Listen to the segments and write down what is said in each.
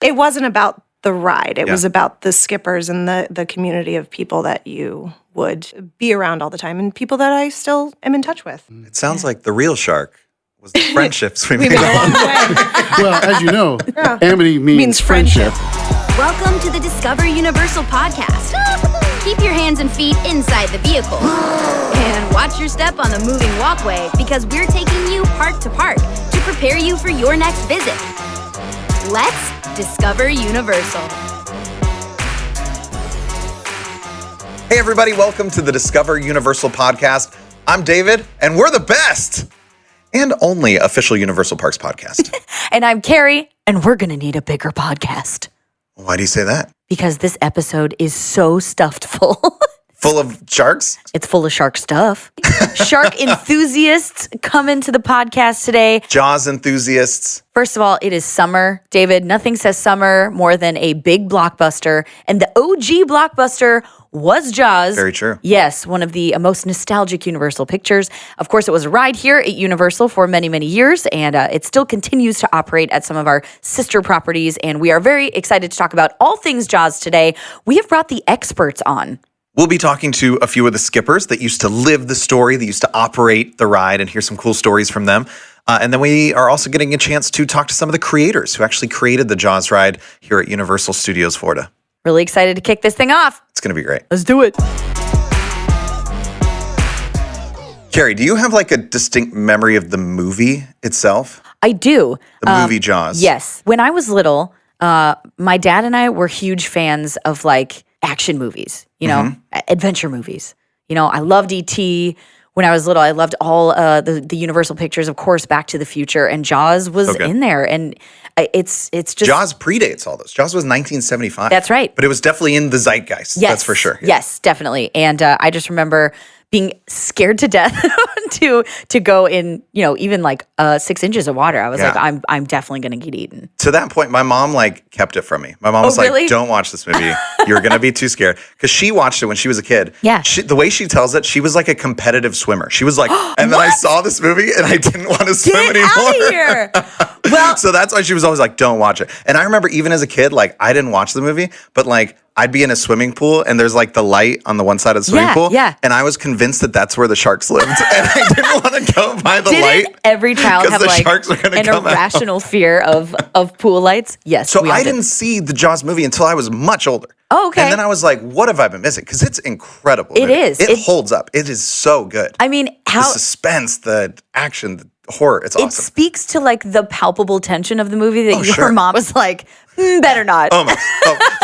It wasn't about the ride. It was about the skippers and the community of people that you would be around all the time and people that I still am in touch with. It sounds like the real shark was the friendships we made along the way. Well, as you know, Amity means friendship. Welcome to the Discover Universal podcast. Keep your hands and feet inside the vehicle. And watch your step on the moving walkway because we're taking you park to park to prepare you for your next visit. Let's Discover Universal. Hey everybody, welcome to the Discover Universal podcast. I'm David, and we're the best and only official Universal Parks podcast. And I'm Kari, and we're going to need a bigger podcast. Why do you say that? Because this episode is so stuffed full. Full of sharks? It's full of shark stuff. Shark enthusiasts come into the podcast today. Jaws enthusiasts. First of all, it is summer. David, nothing says summer more than a big blockbuster. And the OG blockbuster was Jaws. Very true. Yes, one of the most nostalgic Universal pictures. Of course, it was a ride here at Universal for many, many years, and it still continues to operate at some of our sister properties. And we are very excited to talk about all things Jaws today. We have brought the experts on. We'll be talking to a few of the skippers that used to live the story, that used to operate the ride, and hear some cool stories from them. And then we are also getting a chance to talk to some of the creators who actually created the Jaws ride here at Universal Studios Florida. Really excited to kick this thing off. It's going to be great. Let's do it. Kari, do you have like a distinct memory of the movie itself? I do. The movie Jaws? Yes. When I was little, my dad and I were huge fans of like action movies, you know, adventure movies. You know, I loved E.T. When I was little. I loved all the Universal pictures, of course, Back to the Future, and Jaws was in there. And it's just... Jaws predates all those. Jaws was 1975. That's right. But it was definitely in the zeitgeist. Yes. That's for sure. Yeah. Yes, definitely. And I just remember being scared to death to go in, you know, even like 6 inches of water. I was like, I'm definitely going to get eaten. To that point, my mom like kept it from me. My mom was really? like, don't watch this movie. You're going to be too scared. Because she watched it when she was a kid. Yeah. The way she tells it, she was like a competitive swimmer. She was like, and then I saw this movie and I didn't want to swim anymore. Get out of here. Well, so that's why she was always like, don't watch it. And I remember even as a kid, like I didn't watch the movie, but like I'd be in a swimming pool and there's like the light on the one side of the swimming pool. Yeah. And I was convinced that that's where the sharks lived. And I didn't want to go by the light. Didn't every child have the like sharks are gonna an come out. irrational fear of pool lights? Yes. So we all I did. didn't see the Jaws movie until I was much older. Oh, okay. And then I was like, what have I been missing? Because it's incredible. It is. It holds up. It is so good. I mean, The suspense, the action, the horror. It's awesome. It speaks to like the palpable tension of the movie that your sure. mom was like, better not. Almost.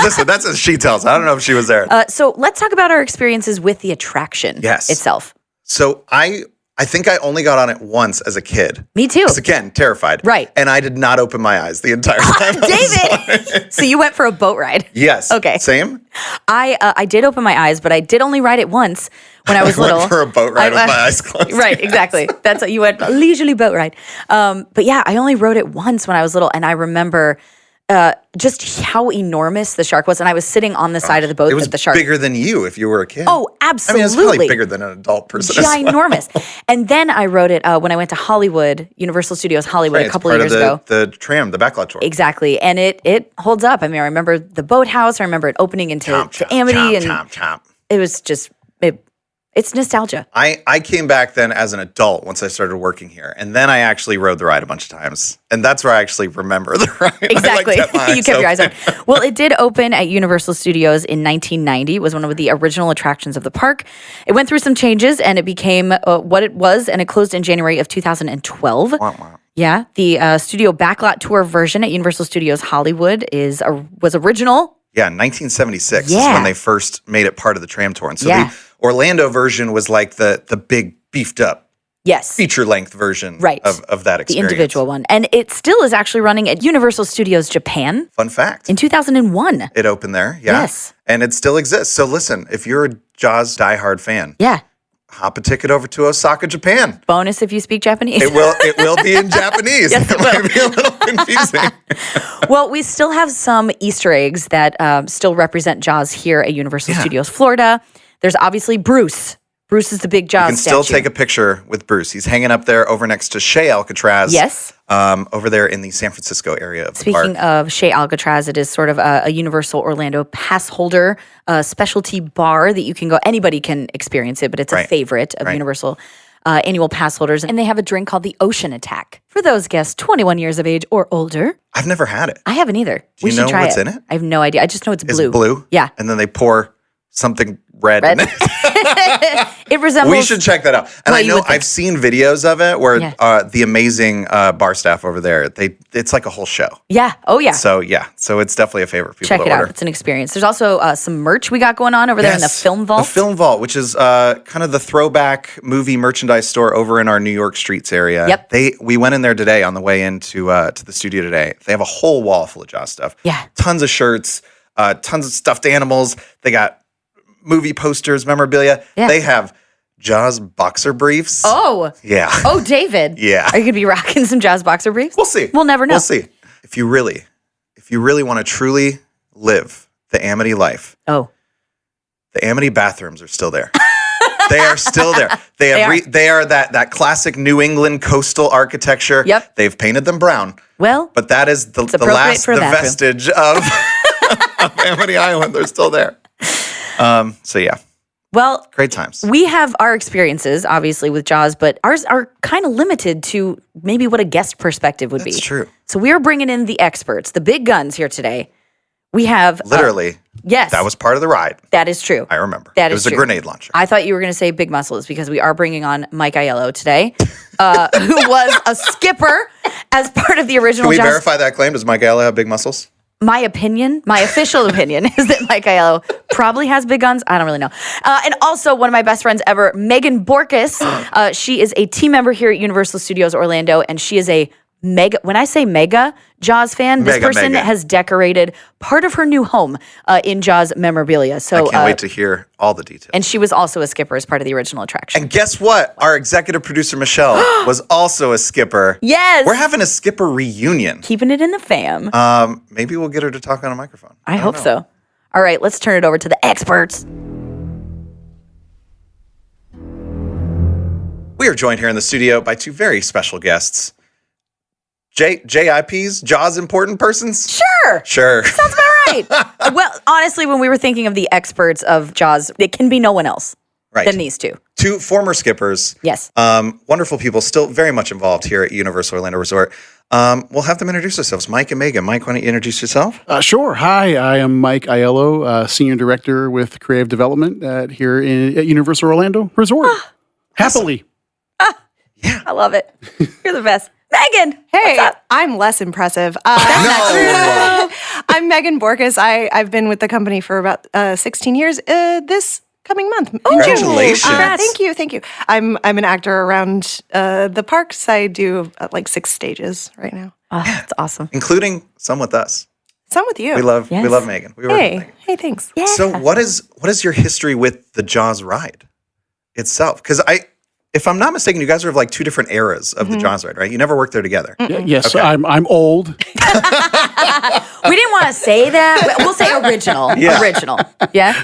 Listen, that's what she tells. I don't know if she was there. So let's talk about our experiences with the attraction itself. So I think I only got on it once as a kid. Me too. Because again, terrified. Right. And I did not open my eyes the entire time. David! So you went for a boat ride. Yes. Okay. Same? I did open my eyes, but I did only ride it once when I was little. I went for a boat ride with my eyes closed. Right, exactly. That's what you went, a leisurely boat ride. But yeah, I only rode it once when I was little, and I remember just how enormous the shark was, and I was sitting on the side of the boat It was that the shark... bigger than you if you were a kid. Oh, absolutely. I mean, it's probably bigger than an adult person. Ginormous. And then I rode it when I went to Hollywood, Universal Studios Hollywood a couple of years ago. The tram, the backlot tour. Exactly. And it holds up. I mean, I remember the boathouse. I remember it opening into Amity. It was just... It's nostalgia. I came back then as an adult once I started working here. And then I actually rode the ride a bunch of times. And that's where I actually remember the ride. Exactly. You kept your eyes on. Well, it did open at Universal Studios in 1990. It was one of the original attractions of the park. It went through some changes and it became what it was. And it closed in January of 2012. Wow. Yeah. The studio backlot tour version at Universal Studios Hollywood was original. Yeah, 1976 is when they first made it part of the tram tour. And so the Orlando version was like the big beefed up feature-length version of that experience. The individual one. And it still is actually running at Universal Studios Japan. Fun fact. In 2001. It opened there, Yes. And it still exists. So listen, if you're a Jaws diehard fan, hop a ticket over to Osaka, Japan. Bonus if you speak Japanese. It will be in Japanese. Yes, it might be a little confusing. Well, we still have some Easter eggs that still represent Jaws here at Universal Studios Florida. There's obviously Bruce. Bruce is the big Jaws You can still statue. take a picture with Bruce. He's hanging up there over next to Shea Alcatraz. Yes. Over there in the San Francisco area of the park. Speaking of Shea Alcatraz, it is sort of a Universal Orlando pass holder specialty bar that you can go. Anybody can experience it, but it's a favorite of Universal annual pass holders. And they have a drink called the Ocean Attack for those guests 21 years of age or older. I've never had it. I haven't either. Do you know what's in it? I have no idea. I just know it's blue. It's blue? Yeah. And then they pour something red in it. It resembles. We should check that out. And I know I've seen videos of it where the amazing bar staff over there, it's like a whole show. Yeah. Oh, yeah. So it's definitely a favorite for people Check to it order. out. It's an experience. There's also some merch we got going on over there in the Film Vault. The Film Vault, which is kind of the throwback movie merchandise store over in our New York Streets area. Yep. We went in there today on the way into to the studio today. They have a whole wall full of Jaws stuff. Yeah. Tons of shirts, tons of stuffed animals. They got movie posters, memorabilia. Yeah. They have Jaws boxer briefs. Oh. Yeah. Oh, David. Yeah. Are you going to be rocking some Jaws boxer briefs? We'll see. We'll never know. We'll see. If you really want to truly live the Amity life, Oh. the Amity bathrooms are still there. They are still there. They are that classic New England coastal architecture. Yep. They've painted them brown. Well, But that is the vestige of Amity Island. They're still there. So yeah. Well, great times. We have our experiences, obviously, with Jaws, but ours are kind of limited to maybe what a guest perspective would be. That's true. So we're bringing in the experts, the big guns here today. We have... Literally. Yes. That was part of the ride. That is true. I remember. It was true. a grenade launcher. I thought you were going to say big muscles because we are bringing on Mike Aiello today, who was a skipper as part of the original Can we Jaws. verify that claim? Does Mike Aiello have big muscles? My opinion, my official opinion, is that Mike Aiello probably has big guns. I don't really know. And also, one of my best friends ever, Megan Borkus. She is a team member here at Universal Studios Orlando, and she is a mega, when I say mega Jaws fan, this person has decorated part of her new home in Jaws memorabilia. So I can't wait to hear all the details. And she was also a skipper as part of the original attraction. And guess what? Our executive producer, Michelle, was also a skipper. Yes. We're having a skipper reunion. Keeping it in the fam. Maybe we'll get her to talk on a microphone. I hope so. All right, let's turn it over to the experts. We are joined here in the studio by two very special guests. JIPs, Jaws important persons? Sure. Sure. Sounds about right. Well, honestly, when we were thinking of the experts of Jaws, it can be no one else than these two. Two former skippers. Yes. Wonderful people, still very much involved here at Universal Orlando Resort. We'll have them introduce themselves. Mike and Megan. Mike, why don't you introduce yourself? Sure. Hi, I am Mike Aiello, Senior Director with Creative Development at Universal Orlando Resort. Happily. I love it. You're the best. Megan, Hey, what's up? I'm less impressive. I'm Megan Borkus. I've been with the company for about 16 years this coming month. In June. Congratulations. Thank you. I'm an actor around the parks. I do like 6 stages right now. Oh, that's awesome. Including some with us. Some with you. We love Megan. We work with Megan. Hey, thanks. Yeah. So what is your history with the Jaws ride itself? Because if I'm not mistaken, you guys are of like 2 different eras of the Jaws ride, right? You never worked there together. Yes, Okay. I'm old. We didn't want to say that. We'll say original. Yeah. Original. Yeah?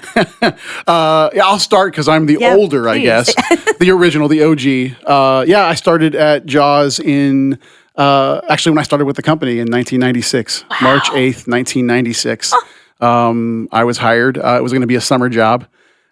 I'll start because I'm the Yeah, older, I please. guess. The original, the OG. I started at Jaws in, actually when I started with the company in 1996, March 8th, 1996. I was hired. It was going to be a summer job,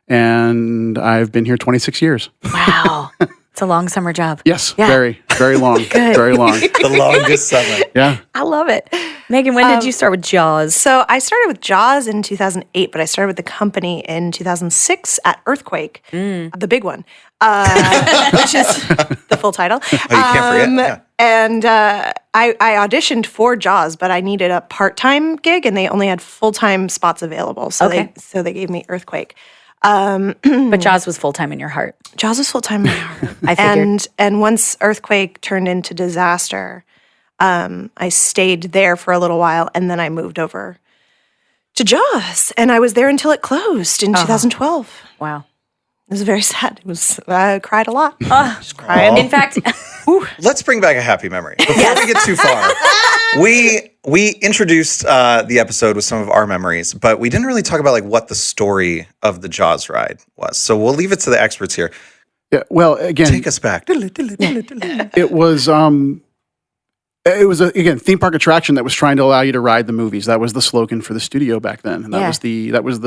and I've been here 26 years. Wow. It's a long summer job. Yes, Yeah. very, very long. Very long. The longest summer. Yeah. I love it. Megan, when did you start with Jaws? So I started with Jaws in 2008, but I started with the company in 2006 at Earthquake, the big one, which is the full title. Oh, you can't forget. Yeah. And I auditioned for Jaws, but I needed a part-time gig, and they only had full-time spots available. So Okay. they gave me Earthquake. But Jaws was full-time in your heart. Jaws was full-time in my heart. I figured. And once Earthquake turned into Disaster, I stayed there for a little while, and then I moved over to Jaws, and I was there until it closed in 2012. Wow. It was very sad. I cried a lot. Just crying. In fact, Let's bring back a happy memory before we get too far. We introduced the episode with some of our memories, but we didn't really talk about like what the story of the Jaws ride was. So we'll leave it to the experts here. Yeah, well, again, Take us back. it was again theme park attraction that was trying to allow you to ride the movies. That was the slogan for the studio back then, and that was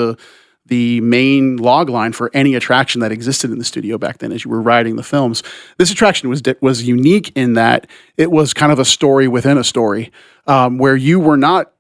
the main log line for any attraction that existed in the studio back then as you were riding the films. This attraction was unique in that it was kind of a story within a story, where you were not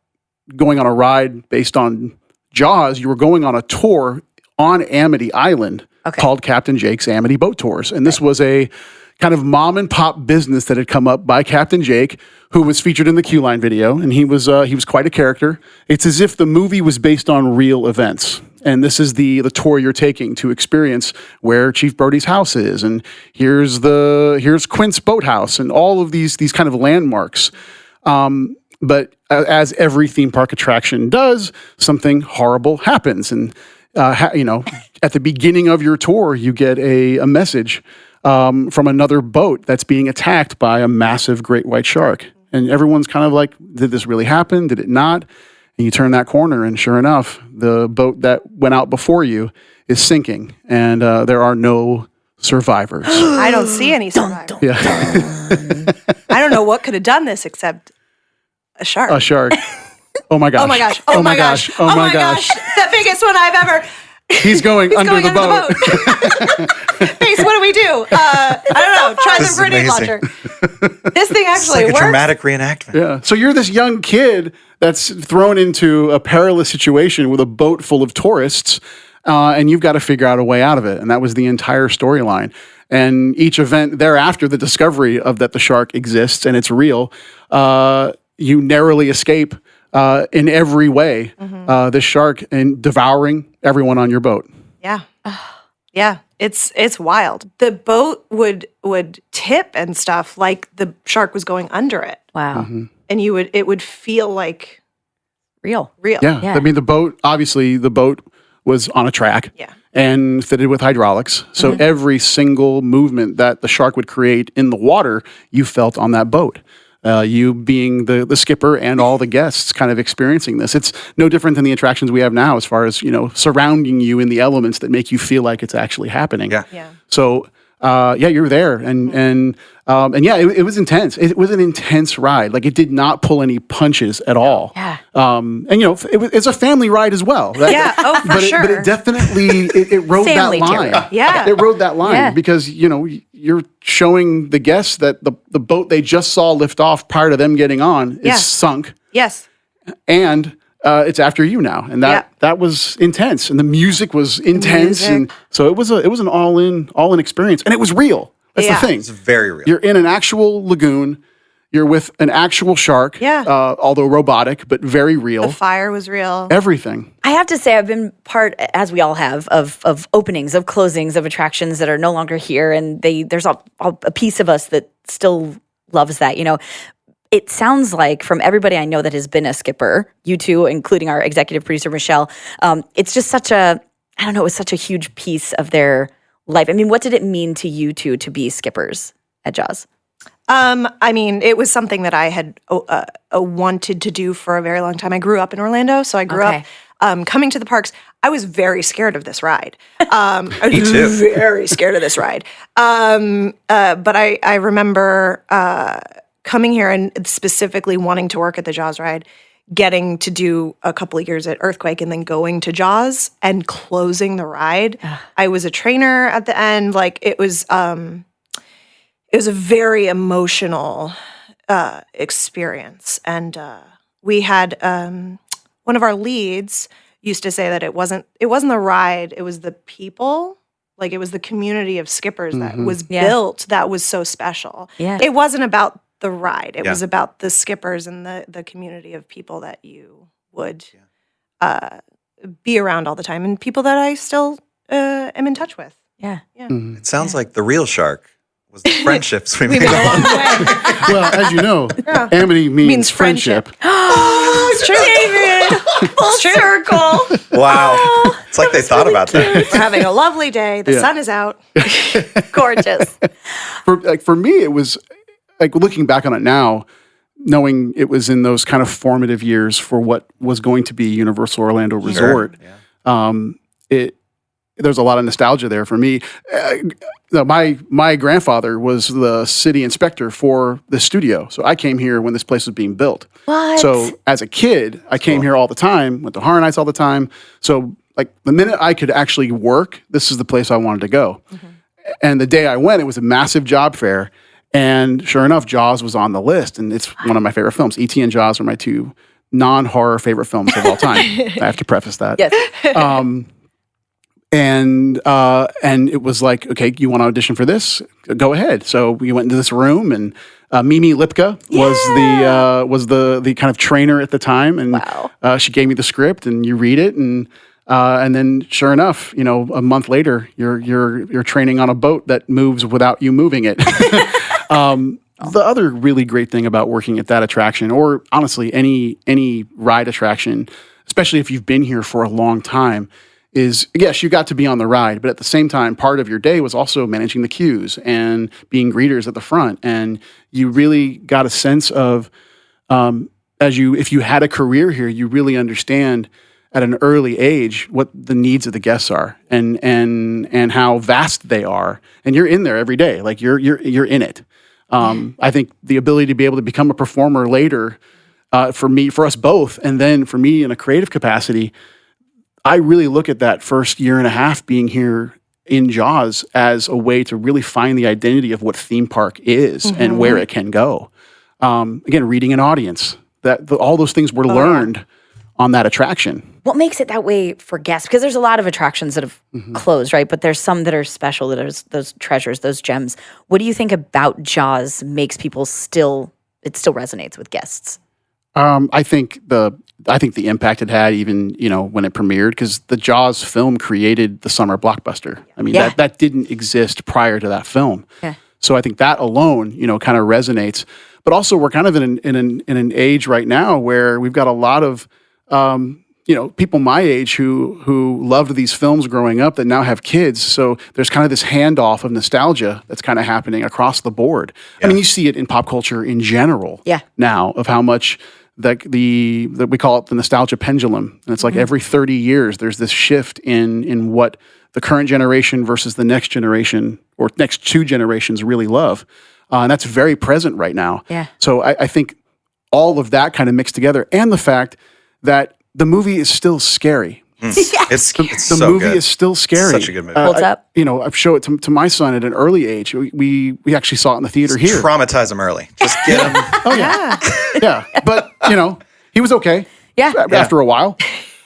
going on a ride based on Jaws. You were going on a tour on Amity Island called Captain Jake's Amity Boat Tours. And this was a kind of mom and pop business that had come up by Captain Jake, who was featured in the Q Line video. And he was quite a character. It's as if the movie was based on real events. And this is the tour you're taking to experience where Chief Brody's house is. And here's Quint's boathouse and all of these kind of landmarks. But as every theme park attraction does, something horrible happens. And, at the beginning of your tour, you get a message from another boat that's being attacked by a massive great white shark. And everyone's kind of like, did this really happen? Did it not? And you turn that corner, and sure enough, the boat that went out before you is sinking, and there are no survivors. I don't see any survivors. Yeah. I don't know what could have done this except a shark. A shark. Oh my gosh. Oh my gosh. Oh my gosh. Oh my gosh. The biggest one I've ever. He's going under the boat. Base, what do we do? I don't know. Try the grenade launcher. This thing It's actually like a works. dramatic reenactment. Yeah. So you're this young kid that's thrown into a perilous situation with a boat full of tourists, and you've got to figure out a way out of it. And that was the entire storyline. And each event thereafter, the discovery of that the shark exists and it's real, you narrowly escape in every way this shark and devouring everyone on your boat. Yeah. Yeah. It's wild. The boat would tip and stuff like the shark was going under it. Wow. And it would feel like Real. Yeah. I mean, the boat was on a track. Yeah. And fitted with hydraulics. So every single movement that the shark would create in the water, you felt on that boat. You being the skipper and all the guests kind of experiencing this. It's no different than the attractions we have now as far as, surrounding you in the elements that make you feel like it's actually happening. Yeah. Yeah. So, you're there. And it was intense. It was an intense ride. Like, it did not pull any punches at all. Yeah. It's a family ride as well. For sure. But it definitely, it rode Family that line. tour. Yeah. It rode that line Yeah. because, you're showing the guests that the boat they just saw lift off prior to them getting on is sunk. Yes. And it's after you now. And that was intense. And the music was intense. And so it was an all in experience. And it was real. That's the thing. It's very real. You're in an actual lagoon. You're with an actual shark. Yeah. Although robotic, but very real. The fire was real. Everything. I have to say, I've been part, as we all have, of openings, of closings, of attractions that are no longer here, and there's a piece of us that still loves that. It sounds like from everybody I know that has been a skipper, you two, including our executive producer Michelle, it's just it was such a huge piece of their life. I mean, what did it mean to you two to be skippers at Jaws? I mean, it was something that I had wanted to do for a very long time. I grew up in Orlando, so I grew up coming to the parks. I was very scared of this ride. I was Me too. very scared of this ride. But I remember coming here and specifically wanting to work at the Jaws ride, getting to do a couple of years at Earthquake, and then going to Jaws and closing the ride. I was a trainer at the end. Like, it was a very emotional experience. And we had one of our leads used to say that it wasn't the ride, it was the people. Like, it was the community of skippers that was built that was so special. Yeah. It wasn't about the ride. It was about the skippers and the community of people that you would be around all the time, and people that I still am in touch with. Yeah. It sounds like the real shark was the friendships we made. Well, as you know, Amity means friendship. It's true, David. Full circle. Wow. It's like they thought about that. We're having a lovely day. The sun is out. Gorgeous. For me, it was like, looking back on it now, knowing it was in those kind of formative years for what was going to be Universal Orlando Resort, there's a lot of nostalgia there for me. My grandfather was the city inspector for the studio, so I came here when this place was being built. What? So as a kid, I came here all the time, went to Horror Nights all the time. So like the minute I could actually work, this is the place I wanted to go. And the day I went, it was a massive job fair. And sure enough, Jaws was on the list, and it's one of my favorite films. E.T. and Jaws are my two non-horror favorite films of all time. I have to preface that. Yes. And it was like, okay, you want to audition for this? Go ahead. So we went into this room, and Mimi Lipka was the kind of trainer at the time, and she gave me the script, and you read it, and then sure enough, you know, a month later, you're training on a boat that moves without you moving it. The other really great thing about working at that attraction, or honestly any ride attraction, especially if you've been here for a long time, is yes, you got to be on the ride, but at the same time, part of your day was also managing the queues and being greeters at the front, and you really got a sense of if you had a career here, you really understand at an early age what the needs of the guests are and how vast they are, and you're in there every day, like you're in it. I think the ability to be able to become a performer later, for us both, and then for me in a creative capacity, I really look at that first year and a half being here in Jaws as a way to really find the identity of what theme park is and where it can go. Again, reading an audience, all those things were learned on that attraction. What makes it that way for guests? Because there's a lot of attractions that have closed, right? But there's some that are special, that are those treasures, those gems. What do you think about Jaws makes people it still resonates with guests? I think the impact it had, even when it premiered, because the Jaws film created the summer blockbuster. I mean, that didn't exist prior to that film. Yeah. So I think that alone, kind of resonates. But also, we're kind of in an age right now where we've got a lot of people my age who loved these films growing up that now have kids. So there's kind of this handoff of nostalgia that's kind of happening across the board. Yeah. I mean, you see it in pop culture in general now, of how much that we call it the nostalgia pendulum. And it's like every 30 years, there's this shift in what the current generation versus the next generation or next two generations really love. And that's very present right now. Yeah. So I think all of that kind of mixed together, and the fact that the movie is still scary. It's the so movie good. is still scary. Such a good movie. Holds up. I show it to my son at an early age. We actually saw it in the theater here. Traumatize him early. Just get him. Oh yeah. Yeah. But he was okay. Yeah. After a while.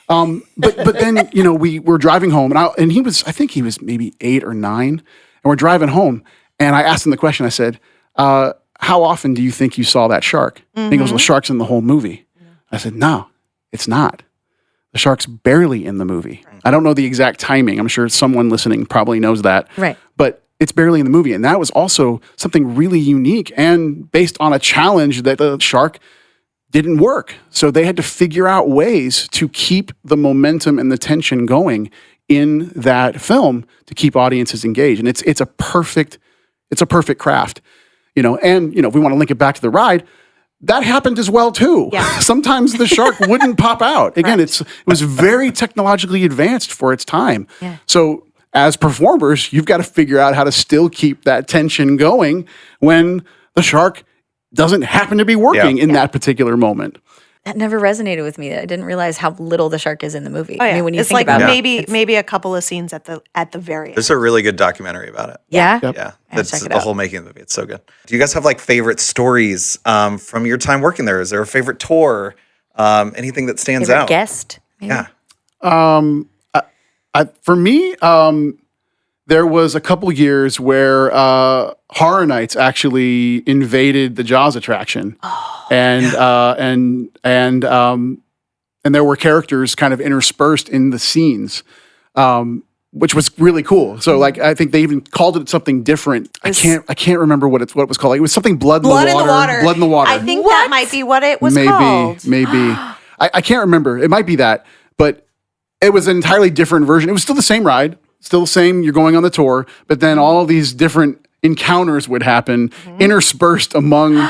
But then we were driving home, and I think he was maybe 8 or 9, and we're driving home, and I asked him the question. I said, "How often do you think you saw that shark?" And he goes, "Well, shark's in the whole movie." I said, "No, it's not. The shark's barely in the movie." Right. I don't know the exact timing. I'm sure someone listening probably knows that. Right. But it's barely in the movie. And that was also something really unique and based on a challenge that the shark didn't work. So they had to figure out ways to keep the momentum and the tension going in that film to keep audiences engaged. And it's a perfect craft. And if we want to link it back to the ride, that happened as well too. Yeah. Sometimes the shark wouldn't pop out. Again, it was very technologically advanced for its time. Yeah. So as performers, you've got to figure out how to still keep that tension going when the shark doesn't happen to be working in that particular moment. That never resonated with me. I didn't realize how little the shark is in the movie. Oh, yeah. I mean, when you it's think like about maybe a couple of scenes at the very end. There's a really good documentary about it. Yeah? Yep. Yeah. That's the whole making of the movie. It's so good. Do you guys have favorite stories from your time working there? Is there a favorite tour? Anything that stands favorite out? Guest? Maybe? Yeah. For me, there was a couple years where Horror Nights actually invaded the Jaws attraction, and there were characters kind of interspersed in the scenes, which was really cool. So I think they even called it something different. I can't remember what it was called. It was something blood in the water. Blood in the water. I think that might be what it was called. Maybe. I can't remember. It might be that, but it was an entirely different version. It was still the same ride. Still the same, you're going on the tour, but then all of these different encounters would happen interspersed among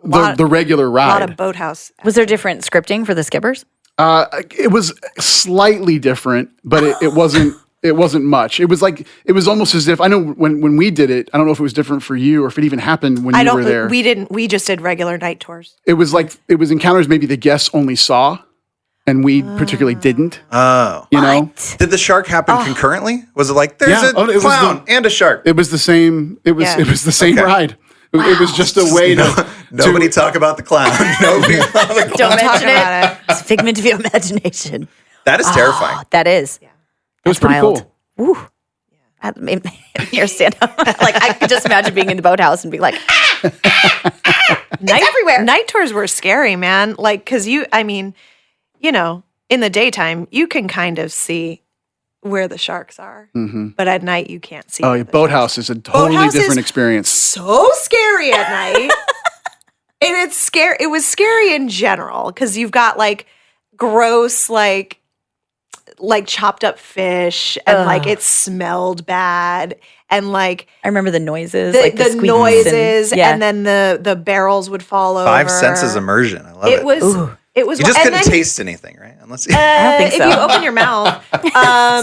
the regular A ride. lot of boathouse. Was there different scripting for the skippers? It was slightly different, but it wasn't. It wasn't much. It was almost as if I know when we did it. I don't know if it was different for you or if it even happened when you were there. We didn't. We just did regular night tours. It was encounters maybe the guests only saw, and we particularly didn't. Oh. You know, Did the shark happen concurrently? Was it like there's Yeah. a It was clown and a shark? it was the same. It was the same Okay. ride. It was just a way to Nobody talk about the clown. Nobody talk about the clown. Don't mention about it. It's a figment of your imagination. That is terrifying. That is. It was pretty wild. cool. Woo. That made me here stand up. Like I could just imagine being in the boathouse and being like, everywhere. Night tours were scary, man. Like, because in the daytime, you can kind of see where the sharks are. But at night, you can't see. Oh, where yeah, the boathouse is a totally Boathouse different is experience. so scary at night. And it's scary. It was scary in general because you've got like gross, like chopped up fish and like it smelled bad. And like I remember the noises, the, like the squeaks noises, yeah. and then the barrels would fall over. 5 senses immersion. I love it. It was. You just and couldn't then, taste anything, right? Unless you. I don't think if so. you open your mouth,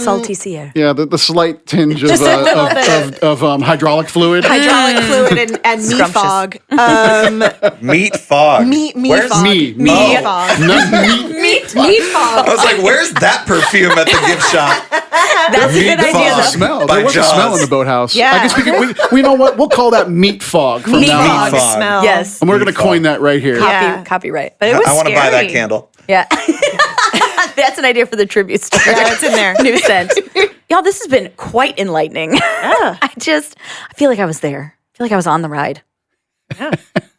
Salty sea air. Yeah, the slight tinge Just a little bit of hydraulic fluid. hydraulic fluid and meat Scrumptious. fog. Meat fog. Meat Where's fog. meat? Meat Oh. fog. Meat. Fog. I was like, where's that perfume at the gift shop? That's a good Meat idea. fog. though. Smell. By There was a Jaws. smell in the boathouse. Yeah. I guess we know what we'll call that meat fog from Meat now fog on. fog. smell. Yes. And we're going Meat to coin fog. that right here. Yeah. Copyright. But it was I want to buy that scary. candle. Yeah. That's an idea for the tribute story. Yeah, it's in there. New scent. Y'all, this has been quite enlightening. Yeah. I feel like I was there. I feel like I was on the ride. Yeah.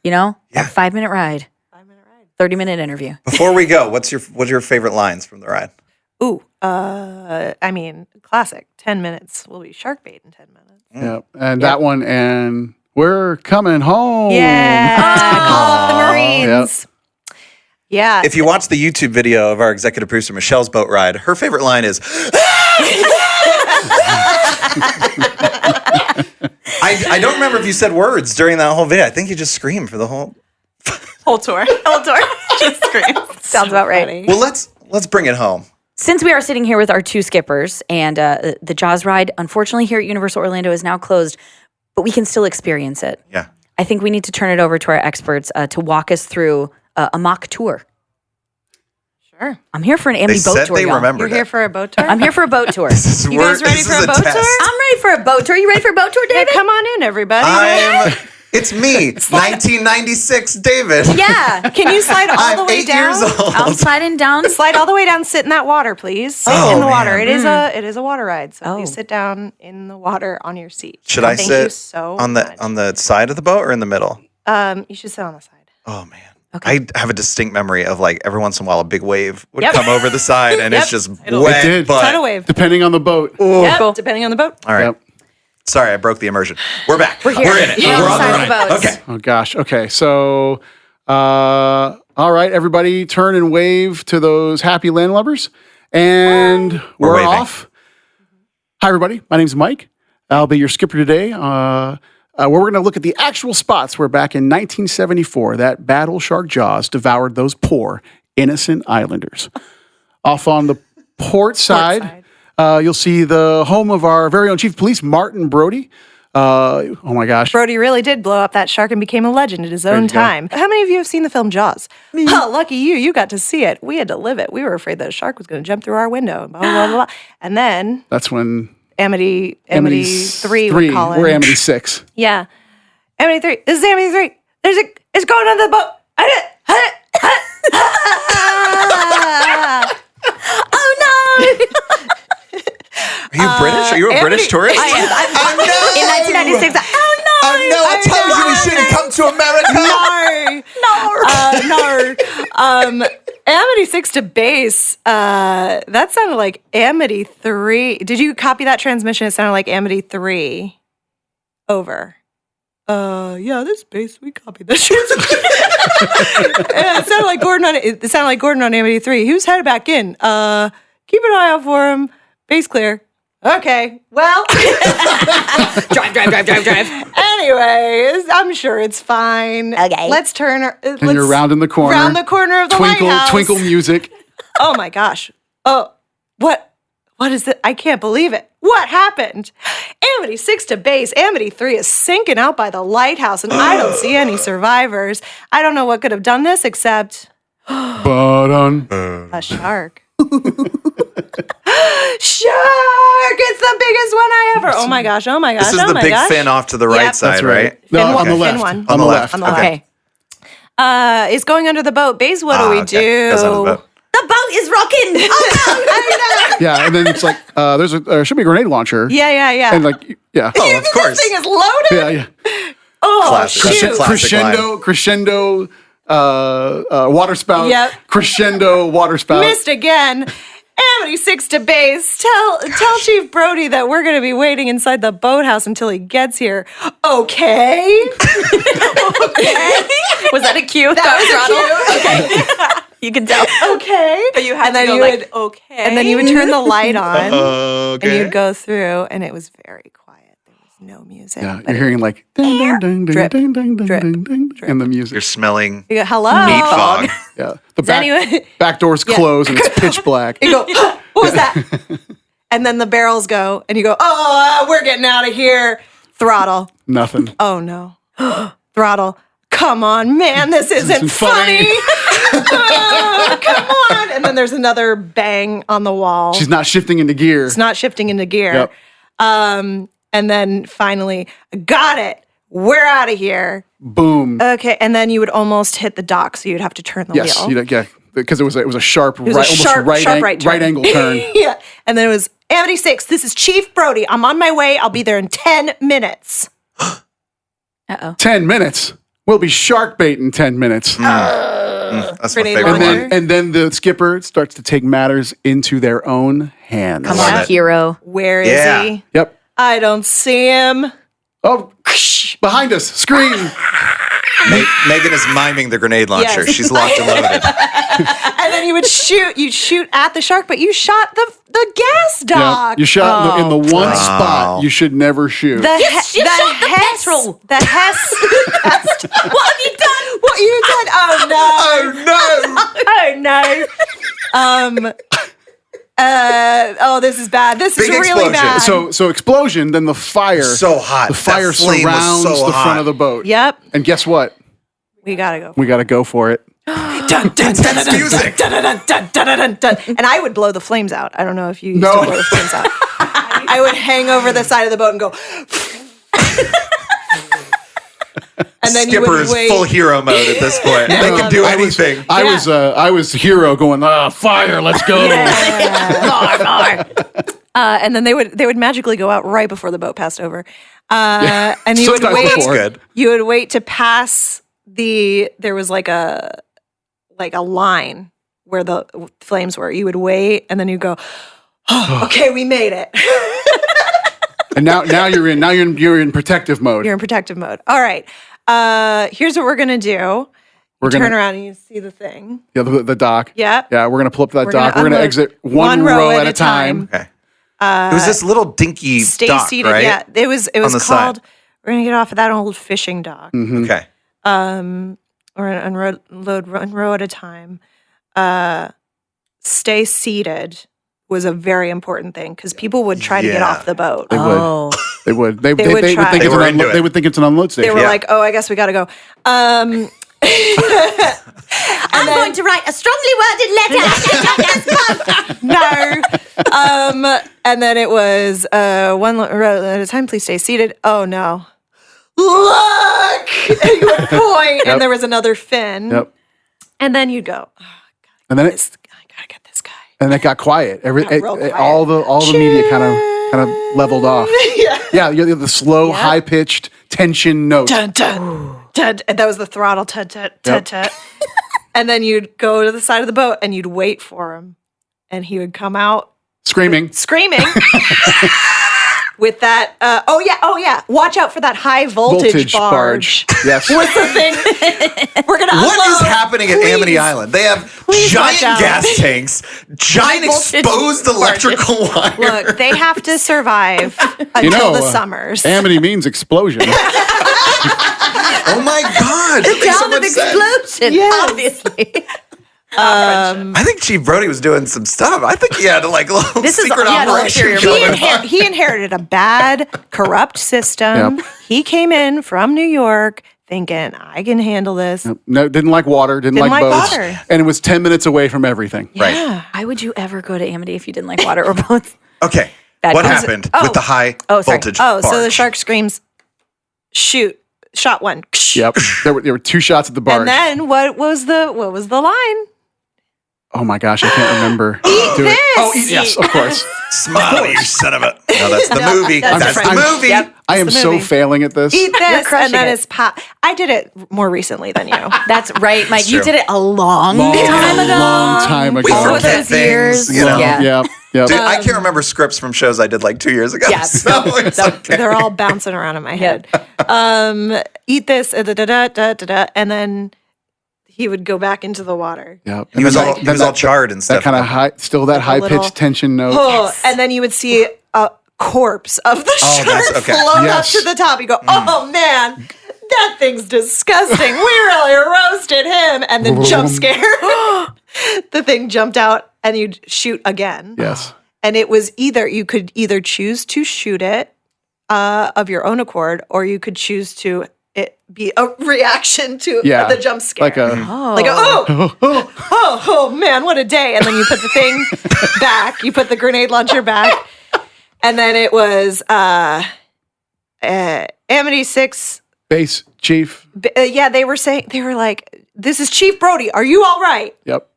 You know? Yeah. A 5-minute ride. 5-minute ride. 30-minute interview. Before we go, what's your favorite lines from the ride? Ooh, classic. 10 minutes. We'll be shark bait in 10 minutes. Yeah. And that one, and we're coming home. Yeah. Call off the Marines. Yeah. If you watch the YouTube video of our executive producer Michelle's boat ride, her favorite line is, I don't remember if you said words during that whole video. I think you just screamed for the whole. whole tour. Just screams. Sounds about right. Funny. Well, let's bring it home. Since we are sitting here with our 2 skippers and the Jaws ride, unfortunately here at Universal Orlando is now closed, but we can still experience it. Yeah. I think we need to turn it over to our experts to walk us through a mock tour. Sure. I'm here for an They Amity boat said tour, they y'all. remembered You're here it. for a boat tour? I'm here for a boat tour. You guys ready for a boat tour? I'm ready for a boat tour. You ready for a boat tour, Yeah, David? come on in, everybody. It's me, 1996 David. Yeah. Can you slide all I'm the way 8 down? years old. I'm sliding down. Slide all the way down. Sit in that water, please. Sit Oh, in the water. man. It is a water ride. So Oh. please sit down in the water on your seat. Should I Thank sit you so on much. the side of the boat or in the middle? You should sit on the side. Oh man. Okay. I have a distinct memory of like every once in a while a big wave would Yep. come over the side and it's just It'll- wet. It did. But, Tidal wave. Depending on the boat. Yep, Cool. depending on the boat. all right. Yep. Sorry, I broke the immersion. We're back. We're here. We're in it. We're on the on side of the ride. boats. Okay. Oh gosh. Okay. So, all right, everybody, turn and wave to those happy landlubbers, and We're we're waving. off. Hi, everybody. My name's Mike. I'll be your skipper today. Where we're going to look at the actual spots where back in 1974 that battle shark Jaws devoured those poor innocent islanders. Off on the port side. You'll see the home of our very own Chief of Police, Martin Brody. Oh my gosh. Brody really did blow up that shark and became a legend at his own you go. time. How many of you have seen the film Jaws? Oh, lucky you. You got to see it. We had to live it. We were afraid that a shark was going to jump through our window. Blah, blah, blah, blah. And then That's when Amity Amity's 3 we call it. We're Amity 6. Yeah. Amity 3. This is Amity 3. It's going on the boat. Oh no! Are you British? Are you a British tourist? I am. In 1996. Oh no! I told you we shouldn't come to America. No. Amity 6 to base. That sounded like Amity 3. Did you copy that transmission? It sounded like Amity 3. Over. Yeah, this base, we copied that shit. Yeah, it sounded like Gordon on Amity 3. He was headed back in. Keep an eye out for him. Base clear. Okay, well. drive. Anyways, I'm sure it's fine. Okay. Let's turn. And you're round in the corner. Round the corner of the lighthouse. Twinkle music. Oh my gosh. Oh, what is it? I can't believe it. What happened? Amity 6 to base. Amity 3 is sinking out by the lighthouse, and I don't see any survivors. I don't know what could have done this except a shark. Shark! It's the biggest one I ever. Oh my gosh! This is the big fin off to the right side, That's right? No, Fin on the fin left. one. On the left. On the left. Okay. It's going under the boat. Base, what do we do? Goes under the boat. The boat is rocking. Yeah, and then it's like there should be a grenade launcher. Yeah. And like yeah. Oh, of course. This thing is loaded. Yeah. Oh, Classic. shoot. Classic line. Crescendo, water spout. Yep. Crescendo, water spout. Missed again. Amity 6 to base. Tell Chief Brody that we're going to be waiting inside the boathouse until he gets here. Okay. Was that a cue? That was a cue. Okay. You can tell. Okay. But you had And to then go you like, would- okay. And then you would turn the light on, Okay. and you'd go through, and it was very quiet. There was no music. Yeah, you're hearing like ding ding ding Drip, ding ding ding drip, ding ding and the You're music. smelling You go, hello. meat fog. Yeah. The back, anyone- back doors close and it's pitch black. You go, what was that? And then the barrels go, and you go, oh, we're getting out of here. Throttle. Nothing. Oh, no. Throttle. Come on, man, this isn't isn't funny. funny. Oh, come on. And then there's another bang on the wall. She's not shifting into gear. It's not shifting into gear. Yep. And then finally, got it. We're out of here. Boom. Okay, and then you would almost hit the dock, so you'd have to turn the Yes, wheel. yeah, because it was a sharp, was a right, sharp- almost sharp right turn. right angle turn. Yeah, and then it was Amity 6. This is Chief Brody. I'm on my way. I'll be there in 10 minutes. 10 minutes. We'll be shark bait in 10 minutes. That's my Grenade favorite launcher. one. And then the skipper starts to take matters into their own hands. Come Love on, it. hero. Where is Yeah. he? Yep. I don't see him. Oh, behind us. Scream. Megan is miming the grenade launcher. Yes. She's locked and loaded. And then you'd shoot at the shark, but you shot the gas Yeah, dock. you shot in the one spot you should never shoot. The You shot the petrol. The Hess. What have you done? What you did? Oh no. Oh, no. Oh no. Oh, this is bad. This is Big really explosion. bad. So explosion, then the fire. So hot. The fire That flame was surrounds so the hot. front of the boat. Yep. And guess what? We gotta go. We got to go for it. Intense music. Dun. And I would blow the flames out. I don't know if you used No. to blow the flames out. I would hang over the side of the boat and go. And then you Skipper would is wait. full hero mode at this point. They can do anything. I was hero going, fire, let's go. And then they would magically go out right before the boat passed over. And you would Sometimes wait. before. Good. You would wait to pass there was like a line where the flames were. You would wait, and then you go, oh, okay, we made it. And now you're in protective mode. You're in protective mode. All right. Here's what we're gonna do. We're Turn gonna around and you see the thing. the dock. Yeah. Yeah, we're gonna pull up to that We're dock. gonna We're gonna unload exit one row at a time. Okay. It was this little dinky Stay dock, seated. right? Yeah. It was On the side. called. We're gonna get off of that old fishing dock. Okay. Or unload one row at a time. Stay seated was a very important thing because people would try to get Yeah. off the boat. They would. Oh. They would. They would would try. think They it's were an into it. they would think it's an unload They station. were Yeah. like, "Oh, I guess we got to go." I'm going to write a strongly worded letter. No. And then it was one row at a time. Please stay seated. Oh no. Look! And you would point, and there was another fin. Yep. And then you'd go, oh, And then I gotta get this guy. and it got quiet. Got real quiet. All the media kind of leveled off. Yeah, you had the slow, high pitched tension note. Dun, dun, dun. And that was the throttle. Tut, tut, tut, tut. And then you'd go to the side of the boat and you'd wait for him. And he would come out Screaming. screaming. with that. Oh yeah. Watch out for that high voltage barge. Yes. What's the thing? We're gonna. What is unload. happening at Amity Island? They have giant watch out. gas tanks, giant voltage exposed electrical wire. Look, they have to survive until the summers. Amity means explosion. Oh my God! That makes so Sound of much sense. explosion, Yes. obviously. I think Chief Brody was doing some stuff. I think he had like a little This is- secret he had an operation ulterior going on. He inherited a bad, corrupt system. Yep. He came in from New York thinking, I can handle this. No, didn't like water, didn't like boats. water. And it was 10 minutes away from everything. Right. Why would you ever go to Amity if you didn't like water or boats? Okay. Bad What news. happened Oh. with the high Oh, sorry. voltage Oh, so the barge? shark screams, shoot, shot one. Yep. There were 2 shots at the barge. And then what was the line? Oh my gosh, I can't remember. Eat Do it. this! Oh, yes, of course. Smile, you son of a. No, that's the movie. that's That's the different. movie. Yep. I am the so movie. failing at this. Eat this, crushing and then it. it's pop. I did it more recently than you. That's right, Mike. You true. did it a long time ago. Long time ago. We All forget those things, years. you know. Yeah. Yeah. Yep. Dude, I can't remember scripts from shows I did like 2 years ago. Yeah. So it's okay. They're all bouncing around in my head. Eat this, and then he would go back into the water. Yep. He was then all that- he was then all charred and that stuff. kind of high, still that high little- pitched tension note. Oh, and then you would see a corpse of the Oh, shark that's okay. float Yes. up to the top. You go, oh man, that thing's disgusting. We really roasted him. And then jump scare. The thing jumped out and you'd shoot again. Yes. And it was you could either choose to shoot it of your own accord, or you could choose to it be a reaction to Yeah. the jump scare. Like a. Like, oh man, what a day. And then you put the thing back, you put the grenade launcher back. And then it was Amity 6. Base chief. Yeah, they were like, this is Chief Brody. Are you all right? Yep.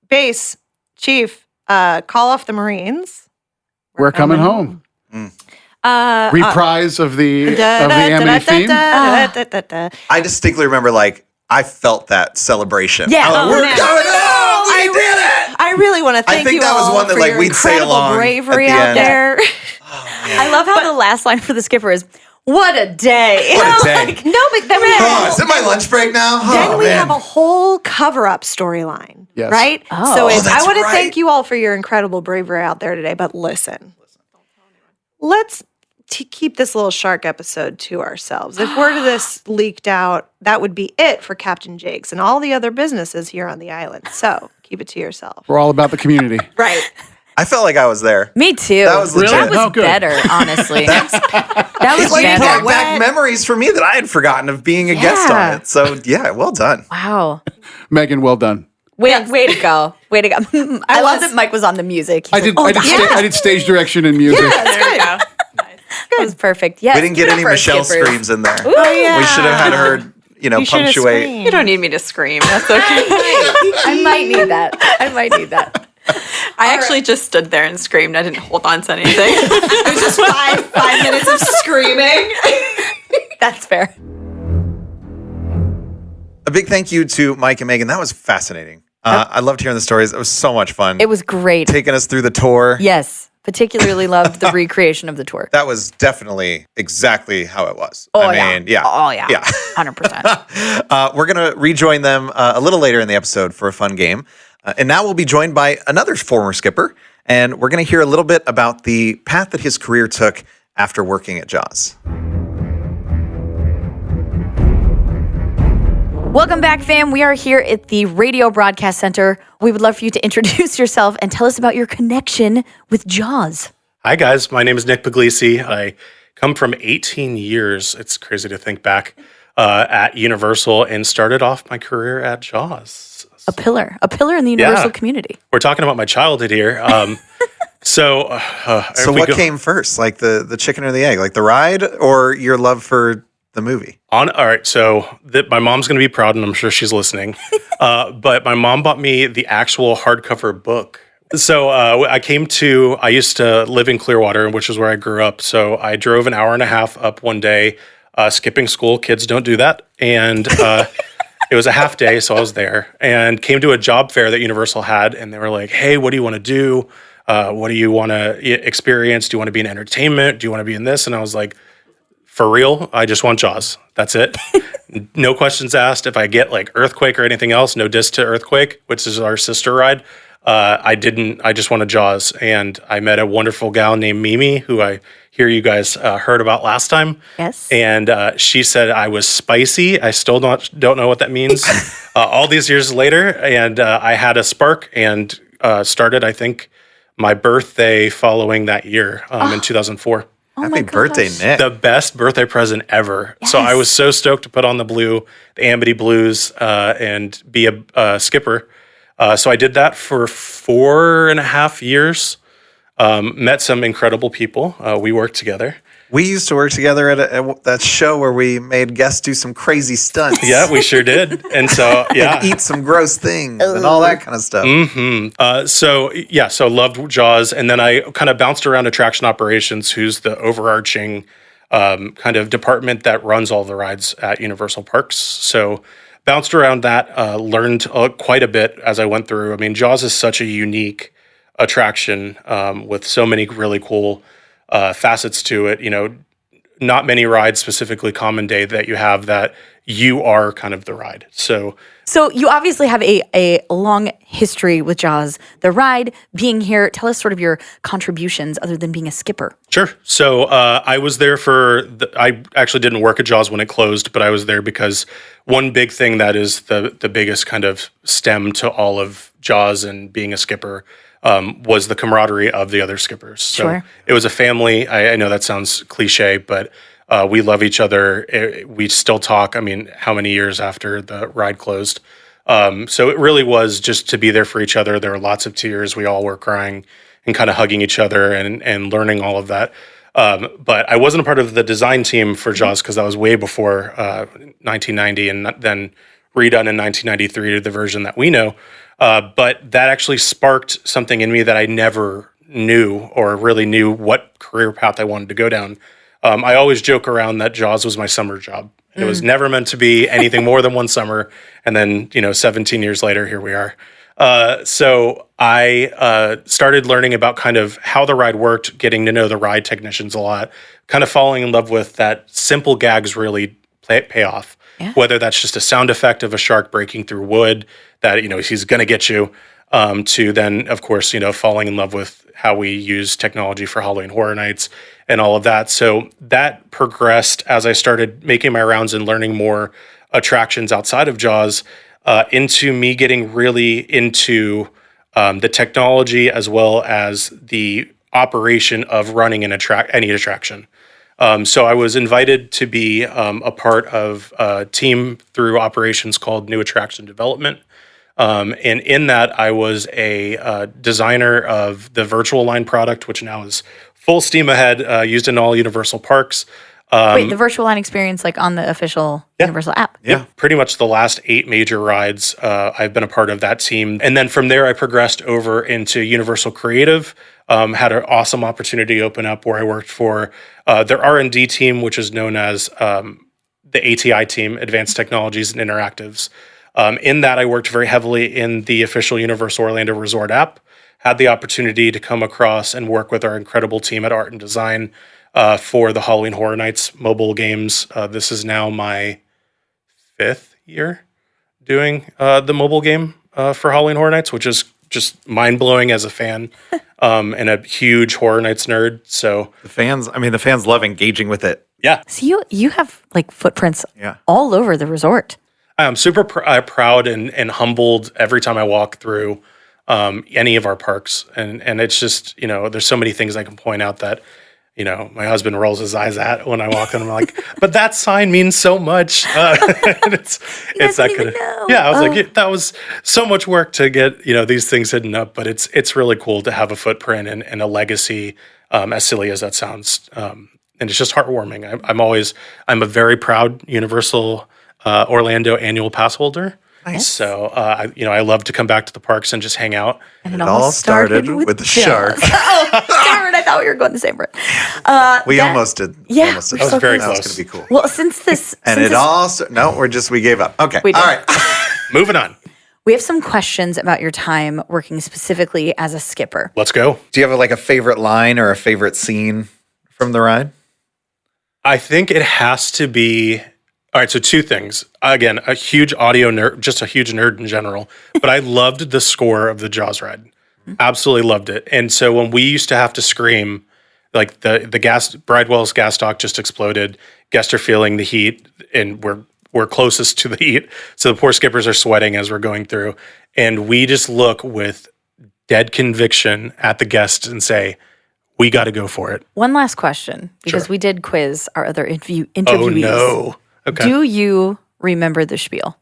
Base, Chief, call off the Marines. We're coming home. Reprise of the Amity theme. I distinctly remember, like, I felt that celebration. Yeah. I was like, Oh, we're man. coming home. We did it. I really want to thank think you that was all one that, for like, your we'd say incredible along at bravery the out end. there. I love how the last line for the skipper is, "What a day." What a day. No, but then we Oh, is it my lunch break now? Then Oh, we man. have a whole cover-up storyline, Yes. right? Oh. So Oh, it's, I that's want to right. thank you all for your incredible bravery out there today. But listen, let's keep this little shark episode to ourselves. If word of this leaked out, that would be it for Captain Jake's and all the other businesses here on the island. So keep it to yourself. We're all about the community. Right. I felt like I was there. Me too. That was legit. That was Oh, good. better, honestly. that was It's like better. brought back memories for me that I had forgotten of being a guest Yeah. on it. So yeah, well done. Wow. Megan, well done. Way to go. Way to go. I love that Mike was on the music. He's I did. like, I did stage direction and music. that was perfect. Yes. We didn't get give it any up for our Michelle skippers. screams in there. Oh, yeah. We should have had her, You should have punctuate. screamed. You don't need me to scream. That's okay. I might need that. I actually just stood there and screamed. I didn't hold on to anything. It was just 5 minutes of screaming. That's fair. A big thank you to Mike and Megan. That was fascinating. I loved hearing the stories. It was so much fun. It was great. Taking us through the tour. Yes. Particularly loved the recreation of the tour. That was definitely exactly how it was. Oh, I yeah. mean, yeah. Oh, yeah. Yeah. 100%. We're going to rejoin them a little later in the episode for a fun game. And now we'll be joined by another former skipper. And we're going to hear a little bit about the path that his career took after working at Jaws. Welcome back, fam. We are here at the Radio Broadcast Center. We would love for you to introduce yourself and tell us about your connection with Jaws. Hi, guys. My name is Nick Puglisi. I come from 18 years. It's crazy to think back at Universal and started off my career at Jaws. A pillar in the Universal community. We're talking about my childhood here. So What came first? Like the chicken or the egg? Like the ride or your love for the movie? All right, so my mom's going to be proud, and I'm sure she's listening. But my mom bought me the actual hardcover book. So I used to live in Clearwater, which is where I grew up. So I drove an hour and a half up one day, skipping school. Kids don't do that. And it was a half day, so I was there. And came to a job fair that Universal had, and they were like, hey, what do you want to do? What do you want to experience? Do you want to be in entertainment? Do you want to be in this? And I was like, for real, I just want Jaws. That's it. No questions asked. If I get like Earthquake or anything else, no diss to Earthquake, which is our sister ride. I just wanted Jaws. And I met a wonderful gal named Mimi, who I hear you guys heard about last time. Yes. And she said I was spicy. I still don't know what that means all these years later. And I had a spark and started, I think, my birthday following that year in 2004. Happy birthday, Nick. The best birthday present ever. Yes. So I was so stoked to put on the Amity blues, and be a skipper. So I did that for 4.5 years. Met some incredible people. We worked together. We used to work together at that show where we made guests do some crazy stunts. Yeah, we sure did. And so, yeah. Eat some gross things and all that kind of stuff. So loved Jaws. And then I kind of bounced around attraction operations, who's the overarching kind of department that runs all the rides at Universal Parks. So bounced around that, learned quite a bit as I went through. I mean, Jaws is such a unique attraction with so many really cool facets to it. You know, not many rides, specifically Common Day, that you have that you are kind of the ride. So you obviously have a long history with Jaws, the ride, being here. Tell us sort of your contributions other than being a skipper. Sure. So I was there I actually didn't work at Jaws when it closed, but I was there because one big thing that is the biggest kind of stem to all of Jaws and being a skipper was the camaraderie of the other skippers. So Sure. It was a family. I know that sounds cliche, but we love each other. We still talk. I mean, how many years after the ride closed? So it really was just to be there for each other. There were lots of tears. We all were crying and kind of hugging each other and learning all of that. But I wasn't a part of the design team for Jaws because that was way before 1990 and then redone in 1993 to the version that we know. But that actually sparked something in me that I never knew or really knew what career path I wanted to go down. I always joke around that Jaws was my summer job. It was never meant to be anything more than one summer. And then, 17 years later, here we are. So I started learning about kind of how the ride worked, getting to know the ride technicians a lot, kind of falling in love with that simple gags really pay off. Yeah. Whether that's just a sound effect of a shark breaking through wood that, he's going to get you, to then, of course, falling in love with how we use technology for Halloween Horror Nights and all of that. So that progressed as I started making my rounds and learning more attractions outside of Jaws, into me getting really into the technology as well as the operation of running any attraction. So I was invited to be a part of a team through operations called New Attraction Development. And in that, I was a designer of the virtual line product, which now is full steam ahead, used in all Universal parks. Wait, the virtual line experience, like on the official Universal app? Yeah, pretty much the last 8 major rides, I've been a part of that team. And then from there, I progressed over into Universal Creative, had an awesome opportunity open up where I worked for their R&D team, which is known as the ATI team, Advanced Technologies and Interactives. In that, I worked very heavily in the official Universal Orlando Resort app, had the opportunity to come across and work with our incredible team at Art and Design for the Halloween Horror Nights mobile games. This is now my 5th year doing the mobile game for Halloween Horror Nights, which is just mind-blowing as a fan and a huge Horror Nights nerd. So the fans love engaging with it. Yeah. So you have like footprints all over the resort. I'm super proud and humbled every time I walk through any of our parks. And it's just, there's so many things I can point out that, my husband rolls his eyes at when I walk in. I'm like, but that sign means so much. It's that kind of, I was like, that was so much work to get, these things hidden up, but it's really cool to have a footprint and a legacy, as silly as that sounds. And it's just heartwarming. I'm a very proud Universal Orlando annual pass holder. Nice. So, I love to come back to the parks and just hang out. And it all started with the shark. Oh, darn it. I thought we were going the same route. We almost did. Yeah. Almost did. That was very That close. was going to be cool. Well, since this... And we gave up. Okay. We did. All right. Moving on. We have some questions about your time working specifically as a skipper. Let's go. Do you have like a favorite line or a favorite scene from the ride? I think it has to be. All right, so two things. Again, a huge audio nerd, just a huge nerd in general, but I loved the score of the Jaws ride. Absolutely loved it. And so when we used to have to scream, like the Bridewell's gas stock just exploded, guests are feeling the heat, and we're closest to the heat. So the poor skippers are sweating as we're going through. And we just look with dead conviction at the guests and say, we got to go for it. One last question, because Sure. we did quiz our other interviewees. Oh, no. Okay. Do you remember the spiel?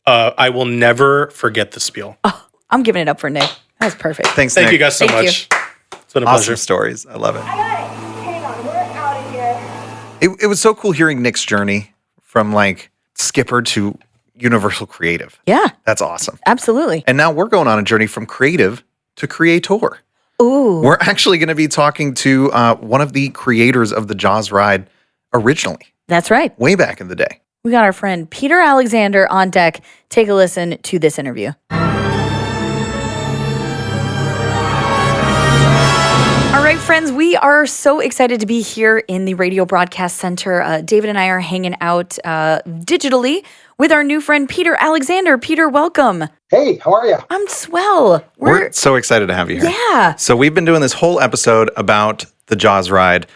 I will never forget the spiel. Oh, I'm giving it up for Nick. That was perfect. Thanks, Thank Nick. you guys so Thank much. It's been a Awesome pleasure. stories. I love it. Hang on, we're out of here. It was so cool hearing Nick's journey from like skipper to Universal Creative. Yeah, That's awesome. absolutely. And now we're going on a journey from creative to creator. Ooh. We're actually going to be talking to one of the creators of the Jaws ride originally, That's right. way back in the day. We got our friend Peter Alexander on deck. Take a listen to this interview. All right, friends, we are so excited to be here in the Radio Broadcast Center. David and I are hanging out digitally with our new friend Peter Alexander. Peter, welcome. Hey, how are you? I'm swell. We're so excited to have you here. Yeah. So we've been doing this whole episode about the Jaws ride.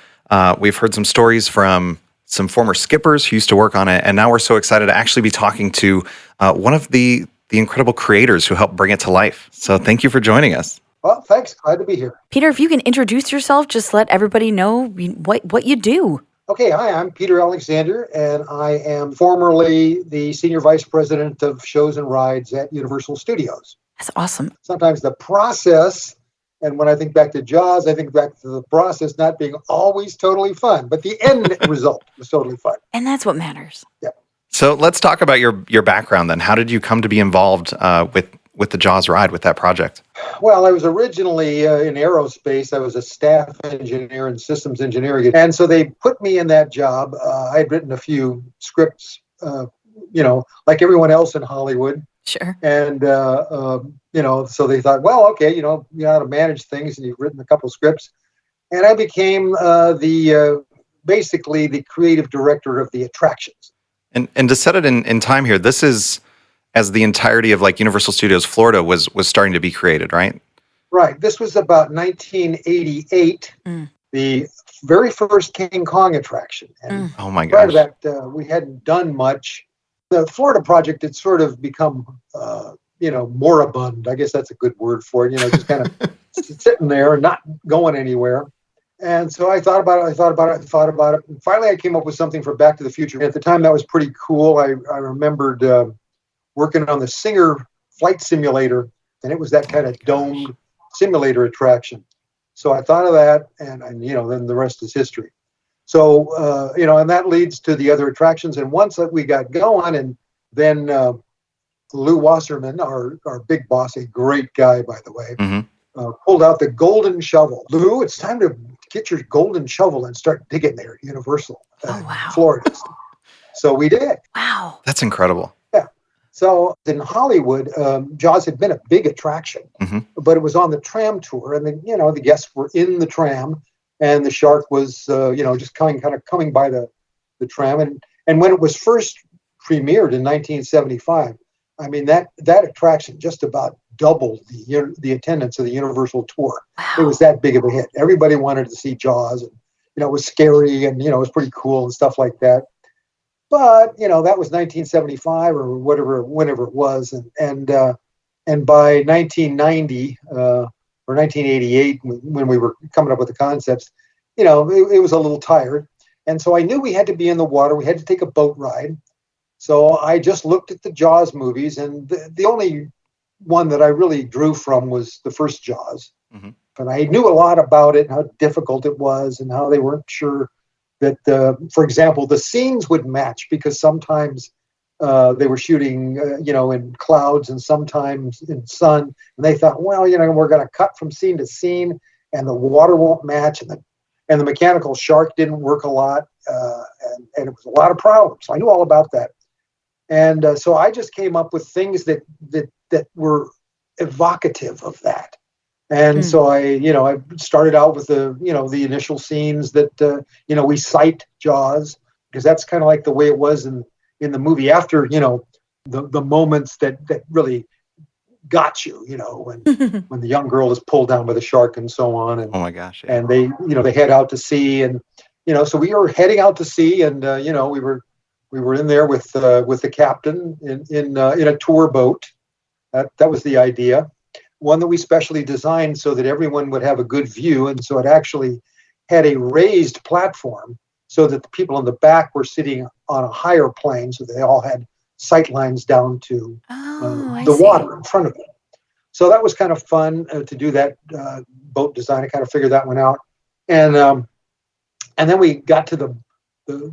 We've heard some stories from some former skippers who used to work on it, and now we're so excited to actually be talking to one of the incredible creators who helped bring it to life. So thank you for joining us. Well, thanks. Glad to be here. Peter, if you can introduce yourself, just let everybody know what you do. Okay, hi, I'm Peter Alexander, and I am formerly the Senior Vice President of Shows and Rides at Universal Studios. That's awesome. Sometimes the process, and when I think back to Jaws, I think back to the process not being always totally fun, but the end result was totally fun. And that's what matters. So let's talk about your background then. How did you come to be involved with the Jaws ride, with that project? Well, I was originally in aerospace. I was a staff engineer and systems engineering. And so they put me in that job. I had written a few scripts, like everyone else in Hollywood. Sure. And, so they thought, well, okay, you know how to manage things, and you've written a couple scripts. And I became basically the creative director of the attractions. And to set it in time here, this is as the entirety of like Universal Studios Florida was starting to be created, right? Right. This was about 1988, the very first King Kong attraction. And Oh my prior gosh. to that, we hadn't done much. The Florida project had sort of become, moribund. I guess that's a good word for it. Just kind of sitting there and not going anywhere. And so I thought about it. And finally, I came up with something for Back to the Future. At the time, that was pretty cool. I remembered working on the Singer flight simulator, and it was that kind of domed simulator attraction. So I thought of that, and then the rest is history. So, and that leads to the other attractions. And once we got going, and then Lou Wasserman, our big boss, a great guy, by the way, pulled out the golden shovel. Lou, it's time to get your golden shovel and start digging there at Universal, Florida. So we did. Wow. That's incredible. So in Hollywood, Jaws had been a big attraction, but it was on the tram tour, and the guests were in the tram, and the shark was just coming by the tram, and when it was first premiered in 1975, I mean that attraction just about doubled the attendance of the Universal tour. Wow. It was that big of a hit. Everybody wanted to see Jaws, and it was scary, and it was pretty cool and stuff like that. But that was 1975 or whenever it was, and by 1990 or 1988, when we were coming up with the concepts, it was a little tired, and so I knew we had to be in the water. We had to take a boat ride. So I just looked at the Jaws movies, and the only one that I really drew from was the first Jaws. And I knew a lot about it, and how difficult it was, and how they weren't sure that, for example, the scenes would match, because sometimes they were shooting, in clouds and sometimes in sun. And they thought, well, we're going to cut from scene to scene, and the water won't match, and the mechanical shark didn't work a lot, and it was a lot of problems. So I knew all about that. And so I just came up with things that that were evocative of that. And so I started out with the initial scenes that, we cite Jaws, because that's kind of like the way it was in the movie after, the moments that really got you, when the young girl is pulled down by the shark and so on. And, Oh my gosh. Yeah. and they head out to sea, and, so we were heading out to sea, and, we were in there with the captain in a tour boat. That was the idea. One that we specially designed so that everyone would have a good view. And so it actually had a raised platform so that the people in the back were sitting on a higher plane. So they all had sight lines down to the water in front of them. So that was kind of fun to do that boat design. I kind of figured that one out. And then we got to the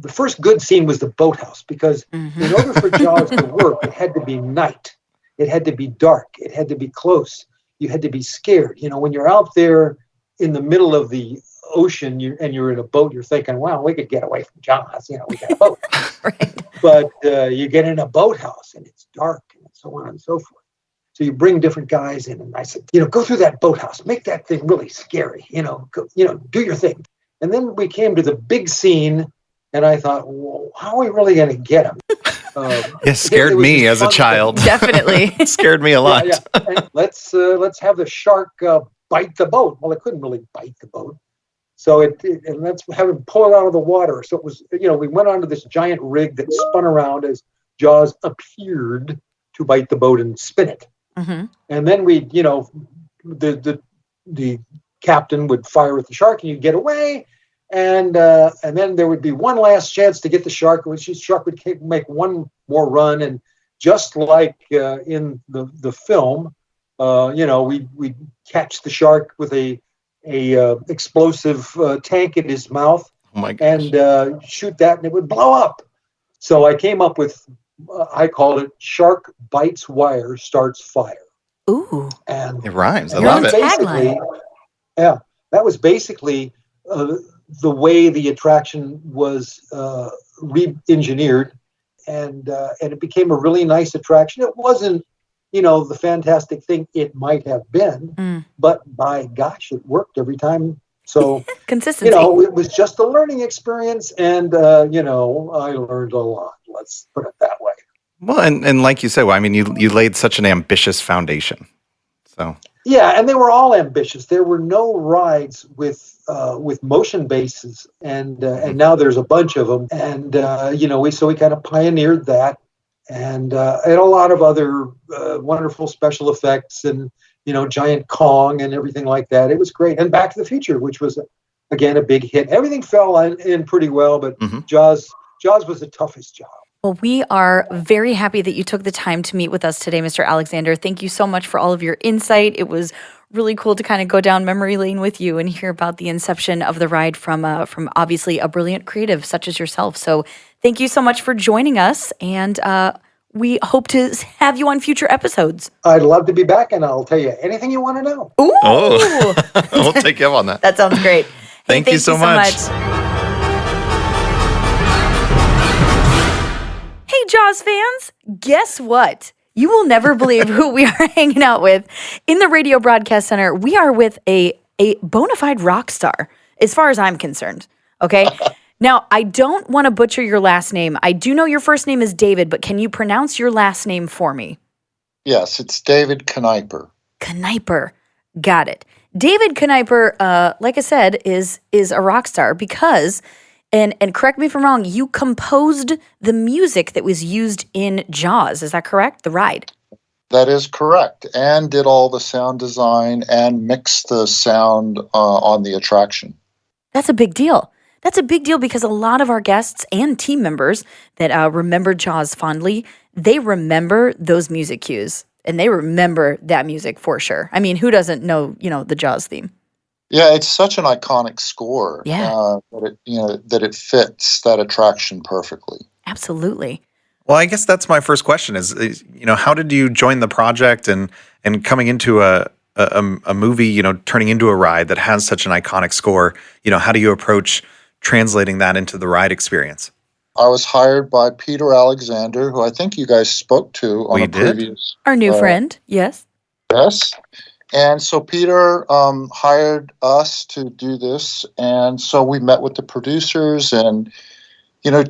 first good scene was the boathouse, because in order for Jaws to work, it had to be night. It had to be dark. It had to be close. You had to be scared. When you're out there in the middle of the ocean and you're in a boat, you're thinking, wow, we could get away from Jaws. We got a boat. Right. But you get in a boathouse and it's dark and so on and so forth. So you bring different guys in, and I said, go through that boathouse, make that thing really scary, go, do your thing. And then we came to the big scene, and I thought, well, how are we really going to get him? It scared me as a child. Definitely. It scared me a lot. Yeah. And let's have the shark bite the boat. Well, it couldn't really bite the boat. So and let's have him pull it out of the water. So it was, we went onto this giant rig that spun around as Jaws appeared to bite the boat and spin it. Mm-hmm. And then we, the captain would fire at the shark and you'd get away. And then there would be one last chance to get the shark, which the shark would make one more run. And just like in the film, we'd catch the shark with a explosive tank in his mouth. Oh my gosh. And shoot that, and it would blow up. So I came up with, I called it "Shark Bites Wire Starts Fire." Ooh. And It rhymes. I Your love it. tagline. Yeah, that was basically the way the attraction was re-engineered, and it became a really nice attraction. It wasn't, the fantastic thing it might have been, but by gosh, it worked every time. So Consistency. it was just a learning experience, and I learned a lot. Let's put it that way. Well, and like you said, you laid such an ambitious foundation. So Yeah, and they were all ambitious. There were no rides with motion bases, and now there's a bunch of them. And we kind of pioneered that, and a lot of other wonderful special effects, and giant Kong and everything like that. It was great. And Back to the Future, which was again a big hit. Everything fell in pretty well, but Jaws was the toughest job. Well, we are very happy that you took the time to meet with us today, Mr. Alexander. Thank you so much for all of your insight. It was really cool to kind of go down memory lane with you and hear about the inception of the ride from obviously a brilliant creative such as yourself. So thank you so much for joining us, and we hope to have you on future episodes. I'd love to be back, and I'll tell you anything you want to know. Ooh! Oh, we'll take you up on that. That sounds great. Thank you so much. Hey, Jaws fans, guess what? You will never believe who we are hanging out with. In the Radio Broadcast Center, we are with a bona fide rock star, as far as I'm concerned, okay? Now, I don't want to butcher your last name. I do know your first name is David, but can you pronounce your last name for me? Yes, it's David Kniper. Kniper. Got it. David Kniper, like I said, is a rock star because, and correct me if I'm wrong, you composed the music that was used in Jaws. Is that correct? The ride. That is correct. And did all the sound design and mixed the sound on the attraction. That's a big deal. That's a big deal because a lot of our guests and team members that remember Jaws fondly, they remember those music cues. And they remember that music for sure. I mean, who doesn't know, the Jaws theme? Yeah, it's such an iconic score. Yeah. That it fits that attraction perfectly. Absolutely. Well, I guess that's my first question is how did you join the project and coming into a movie, turning into a ride that has such an iconic score, how do you approach translating that into the ride experience? I was hired by Peter Alexander, who I think you guys spoke to on We a did. previous. Our new friend, yes. Yes. And so Peter hired us to do this. And so we met with the producers. And,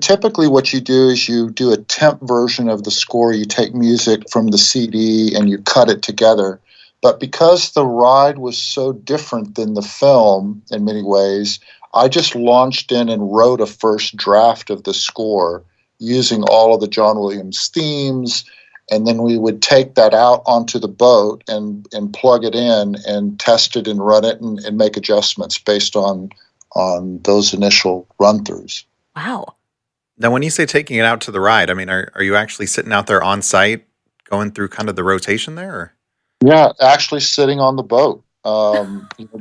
typically what you do is you do a temp version of the score. You take music from the CD and you cut it together. But because the ride was so different than the film in many ways, I just launched in and wrote a first draft of the score using all of the John Williams themes. And then we would take that out onto the boat and plug it in and test it and run it and make adjustments based on those initial run-throughs. Wow. Now, when you say taking it out to the ride, I mean, are you actually sitting out there on site going through kind of the rotation there? Or? Yeah, actually sitting on the boat,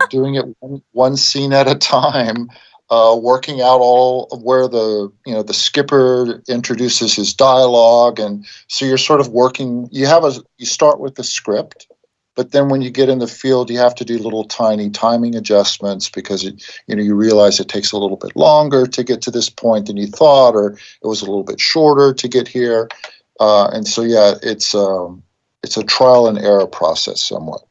doing it one scene at a time, working out all of where the skipper introduces his dialogue, and so you're sort of working. You start with the script, but then when you get in the field, you have to do little tiny timing adjustments because you realize it takes a little bit longer to get to this point than you thought, or it was a little bit shorter to get here, and so yeah, it's a trial and error process somewhat.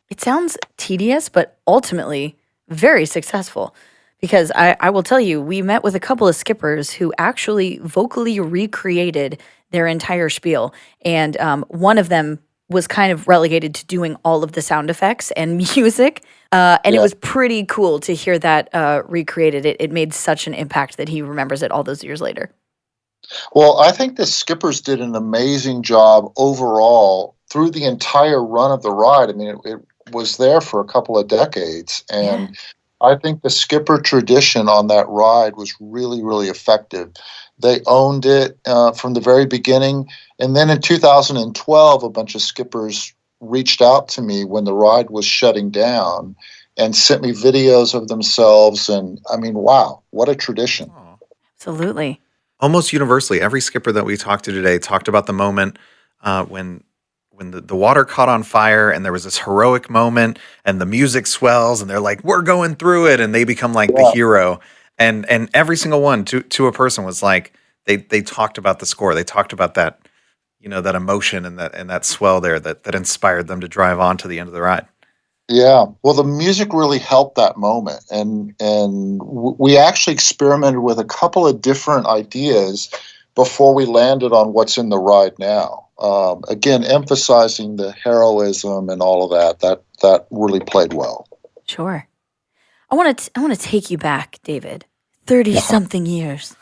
It sounds tedious, but ultimately very successful. Because I will tell you, we met with a couple of skippers who actually vocally recreated their entire spiel. And one of them was kind of relegated to doing all of the sound effects and music. And it was pretty cool to hear that recreated. It made such an impact that he remembers it all those years later. Well, I think the skippers did an amazing job overall through the entire run of the ride. I mean, it was there for a couple of decades. And I think the skipper tradition on that ride was really, really effective. They owned it from the very beginning. And then in 2012, a bunch of skippers reached out to me when the ride was shutting down and sent me videos of themselves. And I mean, wow, what a tradition. Absolutely. Almost universally, every skipper that we talked to today talked about the moment when the water caught on fire and there was this heroic moment and the music swells and they're like, we're going through it, and they become like the hero. And every single one to a person was like, they talked about the score. They talked about that, that emotion and that swell there that inspired them to drive on to the end of the ride. Yeah, well, the music really helped that moment, and we actually experimented with a couple of different ideas before we landed on what's in the ride now. Again, emphasizing the heroism and all of that really played well. Sure. I want to take you back, David, 30-something years,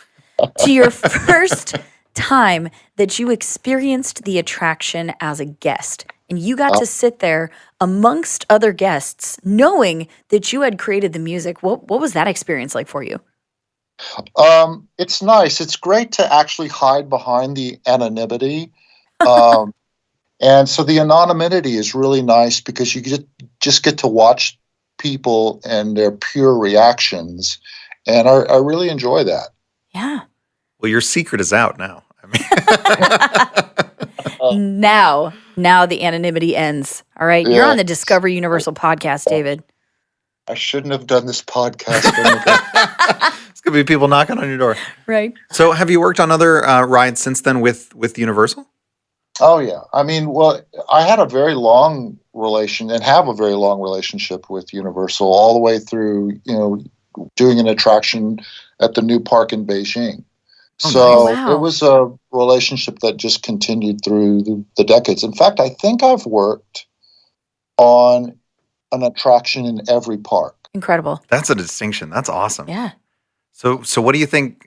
to your first time that you experienced the attraction as a guest. And you got to sit there amongst other guests, knowing that you had created the music. What was that experience like for you? It's nice. It's great to actually hide behind the anonymity. And so the anonymity is really nice because you just get to watch people and their pure reactions. And I really enjoy that. Yeah. Well, your secret is out now. I mean, now the anonymity ends. All right. You're on the Discover Universal podcast, David. I shouldn't have done this podcast. It's going to be people knocking on your door. Right. So have you worked on other rides since then with Universal? Oh, yeah. I mean, well, I had a very long relationship with Universal all the way through, doing an attraction at the new park in Beijing. So It was a relationship that just continued through the decades. In fact, I think I've worked on an attraction in every park. Incredible. That's a distinction. That's awesome. Yeah. So what do you think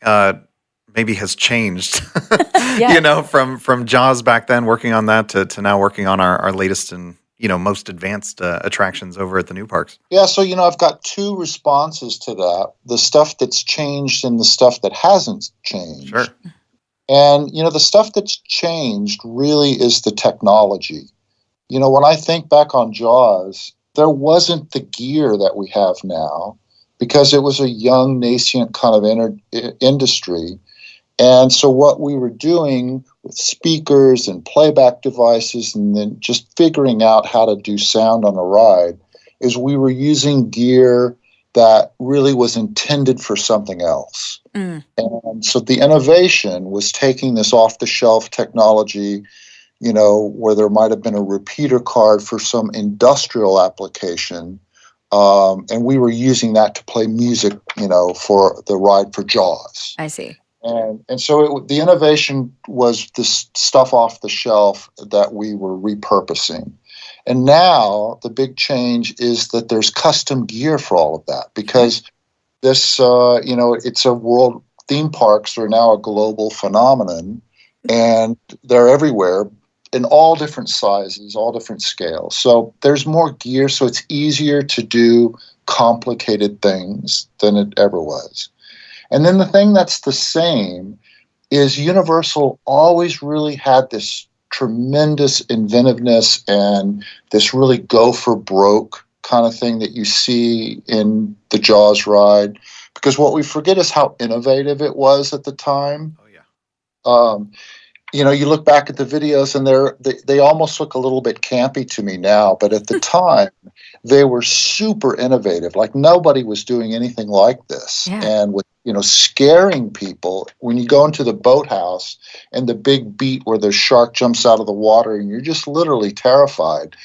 maybe has changed, from Jaws back then, working on that to now working on our latest and, most advanced attractions over at the new parks? Yeah. So, I've got two responses to that, the stuff that's changed and the stuff that hasn't changed. Sure. And, the stuff that's changed really is the technology. When I think back on Jaws, there wasn't the gear that we have now because it was a young, nascent kind of industry. And so what we were doing with speakers and playback devices and then just figuring out how to do sound on a ride is we were using gear that really was intended for something else. And so the innovation was taking this off-the-shelf technology, where there might have been a repeater card for some industrial application, and we were using that to play music, for the ride for Jaws. I see. And so the innovation was this stuff off the shelf that we were repurposing. And now the big change is that there's custom gear for all of that, because this, it's a world, theme parks are now a global phenomenon, and they're everywhere in all different sizes, all different scales. So there's more gear, so it's easier to do complicated things than it ever was. And then the thing that's the same is Universal always really had this tremendous inventiveness and this really go for broke kind of thing that you see in the Jaws ride. Because what we forget is how innovative it was at the time. Oh, yeah. You look back at the videos and they almost look a little bit campy to me now, but at the time they were super innovative. Like nobody was doing anything like this. Yeah. And with scaring people when you go into the boathouse and the big beat where the shark jumps out of the water and you're just literally terrified.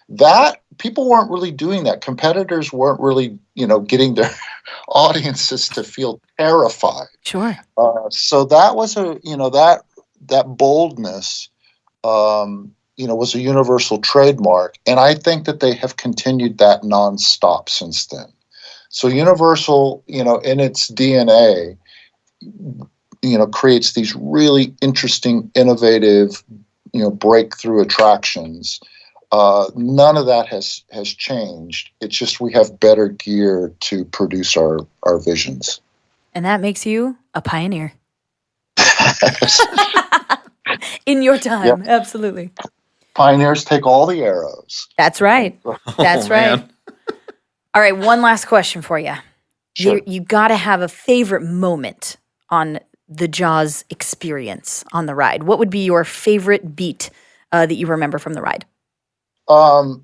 That people weren't really doing that. Competitors weren't really, getting their audiences to feel terrified. Sure. So that was that boldness, was a Universal trademark. And I think that they have continued that nonstop since then. So Universal, in its DNA, creates these really interesting, innovative, breakthrough attractions. None of that has changed. It's just we have better gear to produce our visions. And that makes you a pioneer. In your time, absolutely. Pioneers take all the arrows. That's right. That's right. Man. All right, one last question for you. Sure. You got to have a favorite moment on the Jaws experience on the ride. What would be your favorite beat that you remember from the ride? Well,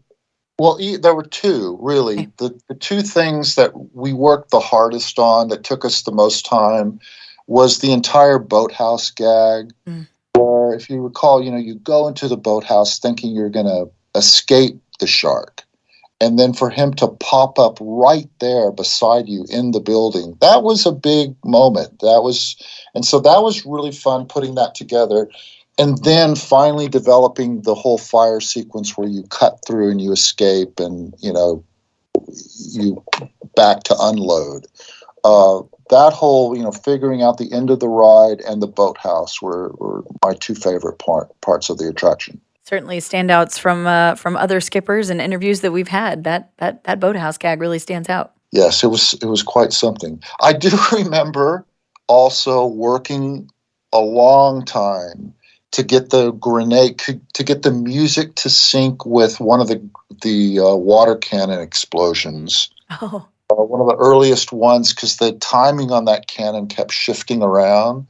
there were two, really. Okay. The two things that we worked the hardest on, that took us the most time, was the entire boathouse gag. Or if you recall, you go into the boathouse thinking you're going to escape the shark. And then for him to pop up right there beside you in the building, that was a big moment. So that was really fun putting that together. And then finally developing the whole fire sequence where you cut through and you escape and, you back to unload. That whole, figuring out the end of the ride and the boathouse were my two favorite parts of the attraction. Certainly standouts from other skippers and interviews that we've had. That boathouse gag really stands out. Yes, it was quite something. I do remember also working a long time to get the grenade, to get the music to sync with one of the water cannon explosions. Oh. One of the earliest ones, because the timing on that cannon kept shifting around.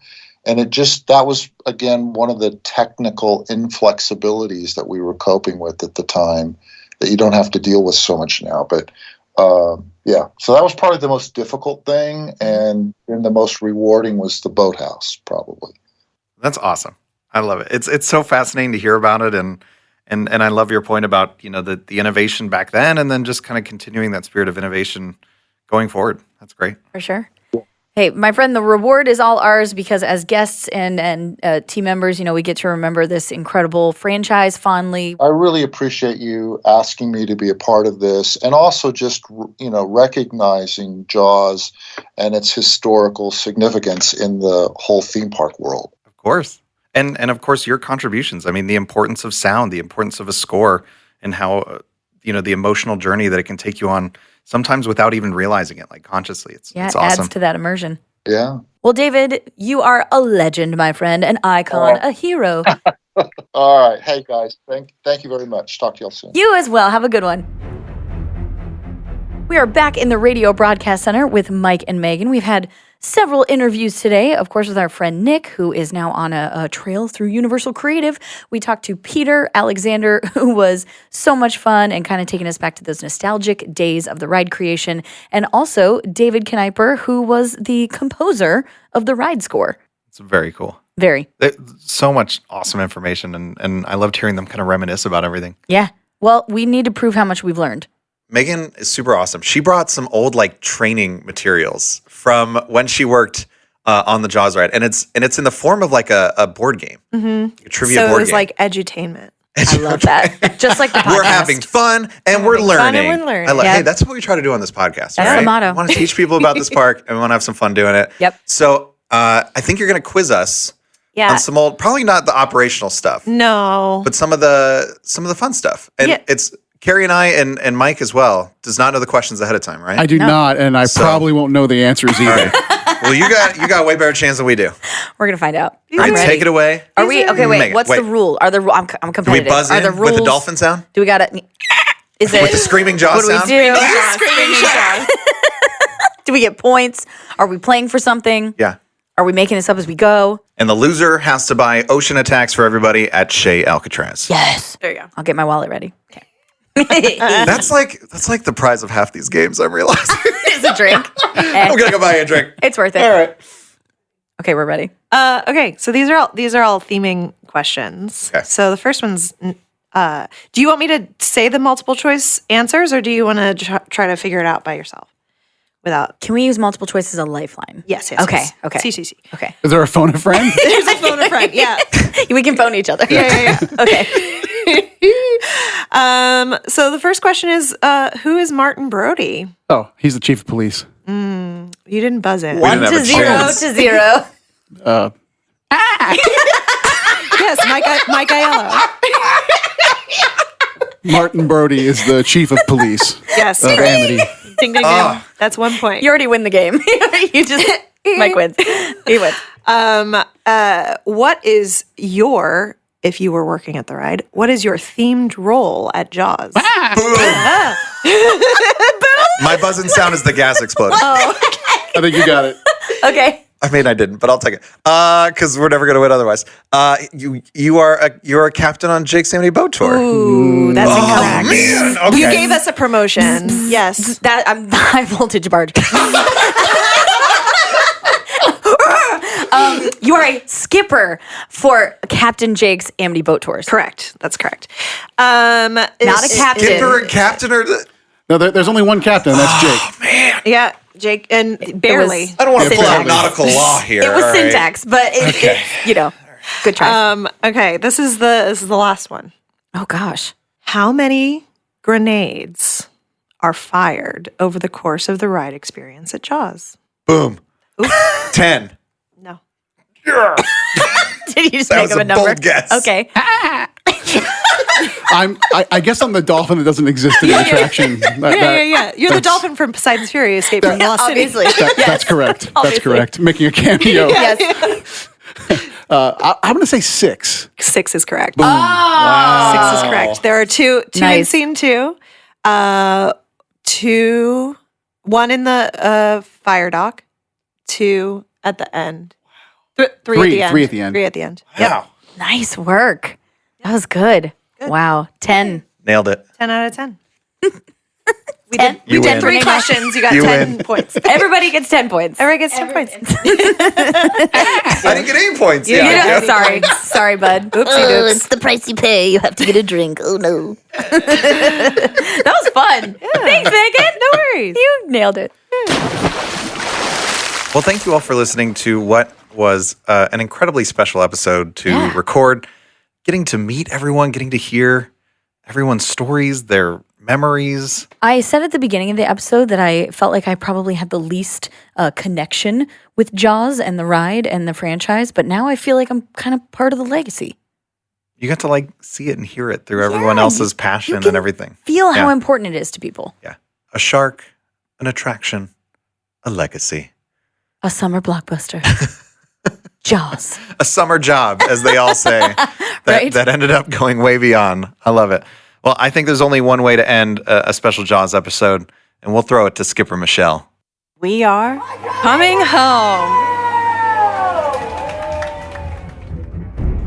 And that was, again, one of the technical inflexibilities that we were coping with at the time that you don't have to deal with so much now. But so that was probably the most difficult thing. And then the most rewarding was the boathouse, probably. That's awesome. I love it. It's so fascinating to hear about it. And I love your point about, the innovation back then and then just kind of continuing that spirit of innovation going forward. That's great. For sure. Hey, my friend, the reward is all ours because as guests and team members, we get to remember this incredible franchise fondly. I really appreciate you asking me to be a part of this and also just, recognizing Jaws and its historical significance in the whole theme park world. Of course. And of course, your contributions. I mean, the importance of sound, the importance of a score, and how, the emotional journey that it can take you on, sometimes without even realizing it, like consciously. It's awesome. Adds to that immersion. Yeah. Well, David, you are a legend, my friend, an icon, a hero. All right. Hey, guys. Thank you very much. Talk to y'all soon. You as well. Have a good one. We are back in the Radio Broadcast Center with Mike and Megan. We've had several interviews today, of course, with our friend Nick, who is now on a trail through Universal Creative. We talked to Peter Alexander, who was so much fun and kind of taking us back to those nostalgic days of the ride creation, and also David Kneiper, who was the composer of the ride score. It's very cool. Very. So much awesome information, and I loved hearing them kind of reminisce about everything. Yeah. Well, we need to prove how much we've learned. Megan is super awesome. She brought some old training materials from when she worked on the Jaws ride, and it's in the form of a board game, a trivia So board it was game. like edutainment. I love that. Just like the podcast. We're having fun and we're learning. fun and we're learning. Hey, that's what we try to do on this podcast. That's the motto. We want to teach people about this park and we want to have some fun doing it. Yep. So I think you're going to quiz us Yeah. on some old, probably not the operational stuff, No. but some of the fun stuff. And Yeah. it's Kari and I and Mike as well does not know the questions ahead of time, right? I do not, and I probably won't know the answers either. Well, you got way better chance than we do. We're gonna find out. All right, take it away. Are we okay? Wait. Megan, What's wait. the rule? Are the I'm Do we competitive? buzz Are in the rules with the dolphin sound? Do we got it? Is it With the screaming jaw what do we sound? do? Screaming Jaws. Do we get points? Are we playing for something? Yeah. Are we making this up as we go? And the loser has to buy Ocean Attacks for everybody at Shea Alcatraz. Yes. There you go. I'll get my wallet ready. Okay. That's like the prize of half these games, I'm realizing. It's a drink. I'm gonna go buy you a drink. It's worth it. All right. Okay, we're ready. Okay, so these are all theming questions. Okay. So the first one's, do you want me to say the multiple choice answers, or do you want to try to figure it out by yourself? Without. Can we use multiple choice as a lifeline? Yes. Okay. Yes. Okay. CCC. Okay. Is there a phone a friend? There's a phone a friend. Yeah. We can phone each other. Yeah. Okay. So the first question is, who is Martin Brody? Oh, he's the chief of police. You didn't buzz in. 1 didn't have to a 0 chance. to 0. Yes, Mike Aiello. Martin Brody is the chief of police Yes. of Amity. Ding, ding, ding. That's 1 point. You already win the game. You just Mike wins. He wins. What is your, if you were working at the ride, what is your themed role at Jaws? My buzzing sound is the gas exploding. I think you got it. Okay. I mean, I didn't, but I'll take it. Because we're never going to win otherwise. You're a captain on Jake's Amity boat tour. Ooh, that's incorrect. Man, okay. You gave us a promotion. Yes. That I'm the high voltage barge. You are a skipper for Captain Jake's Amity Boat Tours. Correct. That's correct. Not a captain. Skipper and captain are the... No, there's only one captain, and that's Jake. Yeah, Jake, and barely. I don't want to pull out Syntax. nautical law here. It was all right? syntax, but it's good try. Okay, this is the last one. Oh gosh. How many grenades are fired over the course of the ride experience at Jaws? Boom. 10. No. Did you just That make was up a a number? bold guess. Okay. I guess I'm the dolphin that doesn't exist in the attraction. Yeah. You're the dolphin from Poseidon's Fury escape from the Lost City. Obviously. That's correct. That's Obviously. correct. Making a cameo. Yes. I'm going to say 6. 6 is correct. Oh. 6 is correct. There are two in Nice. scene 2. 1 in the fire dock, 2 at the end. 3 at the end. 3 at the end. 3 at the end. Wow. Nice work. That was good. Wow. 10. Nailed it. 10 out of 10. We 10? did win. 3 questions. You got You 10 win. points. Everybody gets 10 points. Everybody gets 10 points. I didn't get 8 points. You Yeah. know, Sorry. Sorry, bud. Oopsie doops. It's the price you pay. You have to get a drink. Oh, no. That was fun. Thanks, Megan. No worries. You nailed it. Well, thank you all for listening to what was an incredibly special episode to Yeah. record, getting to meet everyone, getting to hear everyone's stories, their memories. I said at the beginning of the episode that I felt like I probably had the least connection with Jaws and the ride and the franchise, but now I feel like I'm kind of part of the legacy. You got to see it and hear it through everyone else's passion can and everything. Feel how Yeah. important it is to people. Yeah. A shark, an attraction, a legacy. A summer blockbuster. Jaws. A summer job, as they all say, Right? that ended up going way beyond. I love it. Well, I think there's only one way to end a special Jaws episode, and we'll throw it to Skipper Michelle. We are coming home.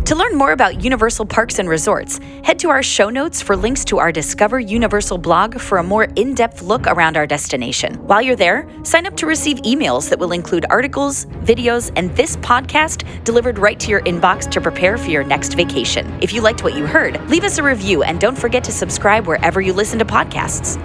To learn more about Universal Parks and Resorts, head to our show notes for links to our Discover Universal blog for a more in-depth look around our destination. While you're there, sign up to receive emails that will include articles, videos, and this podcast delivered right to your inbox to prepare for your next vacation. If you liked what you heard, leave us a review and don't forget to subscribe wherever you listen to podcasts.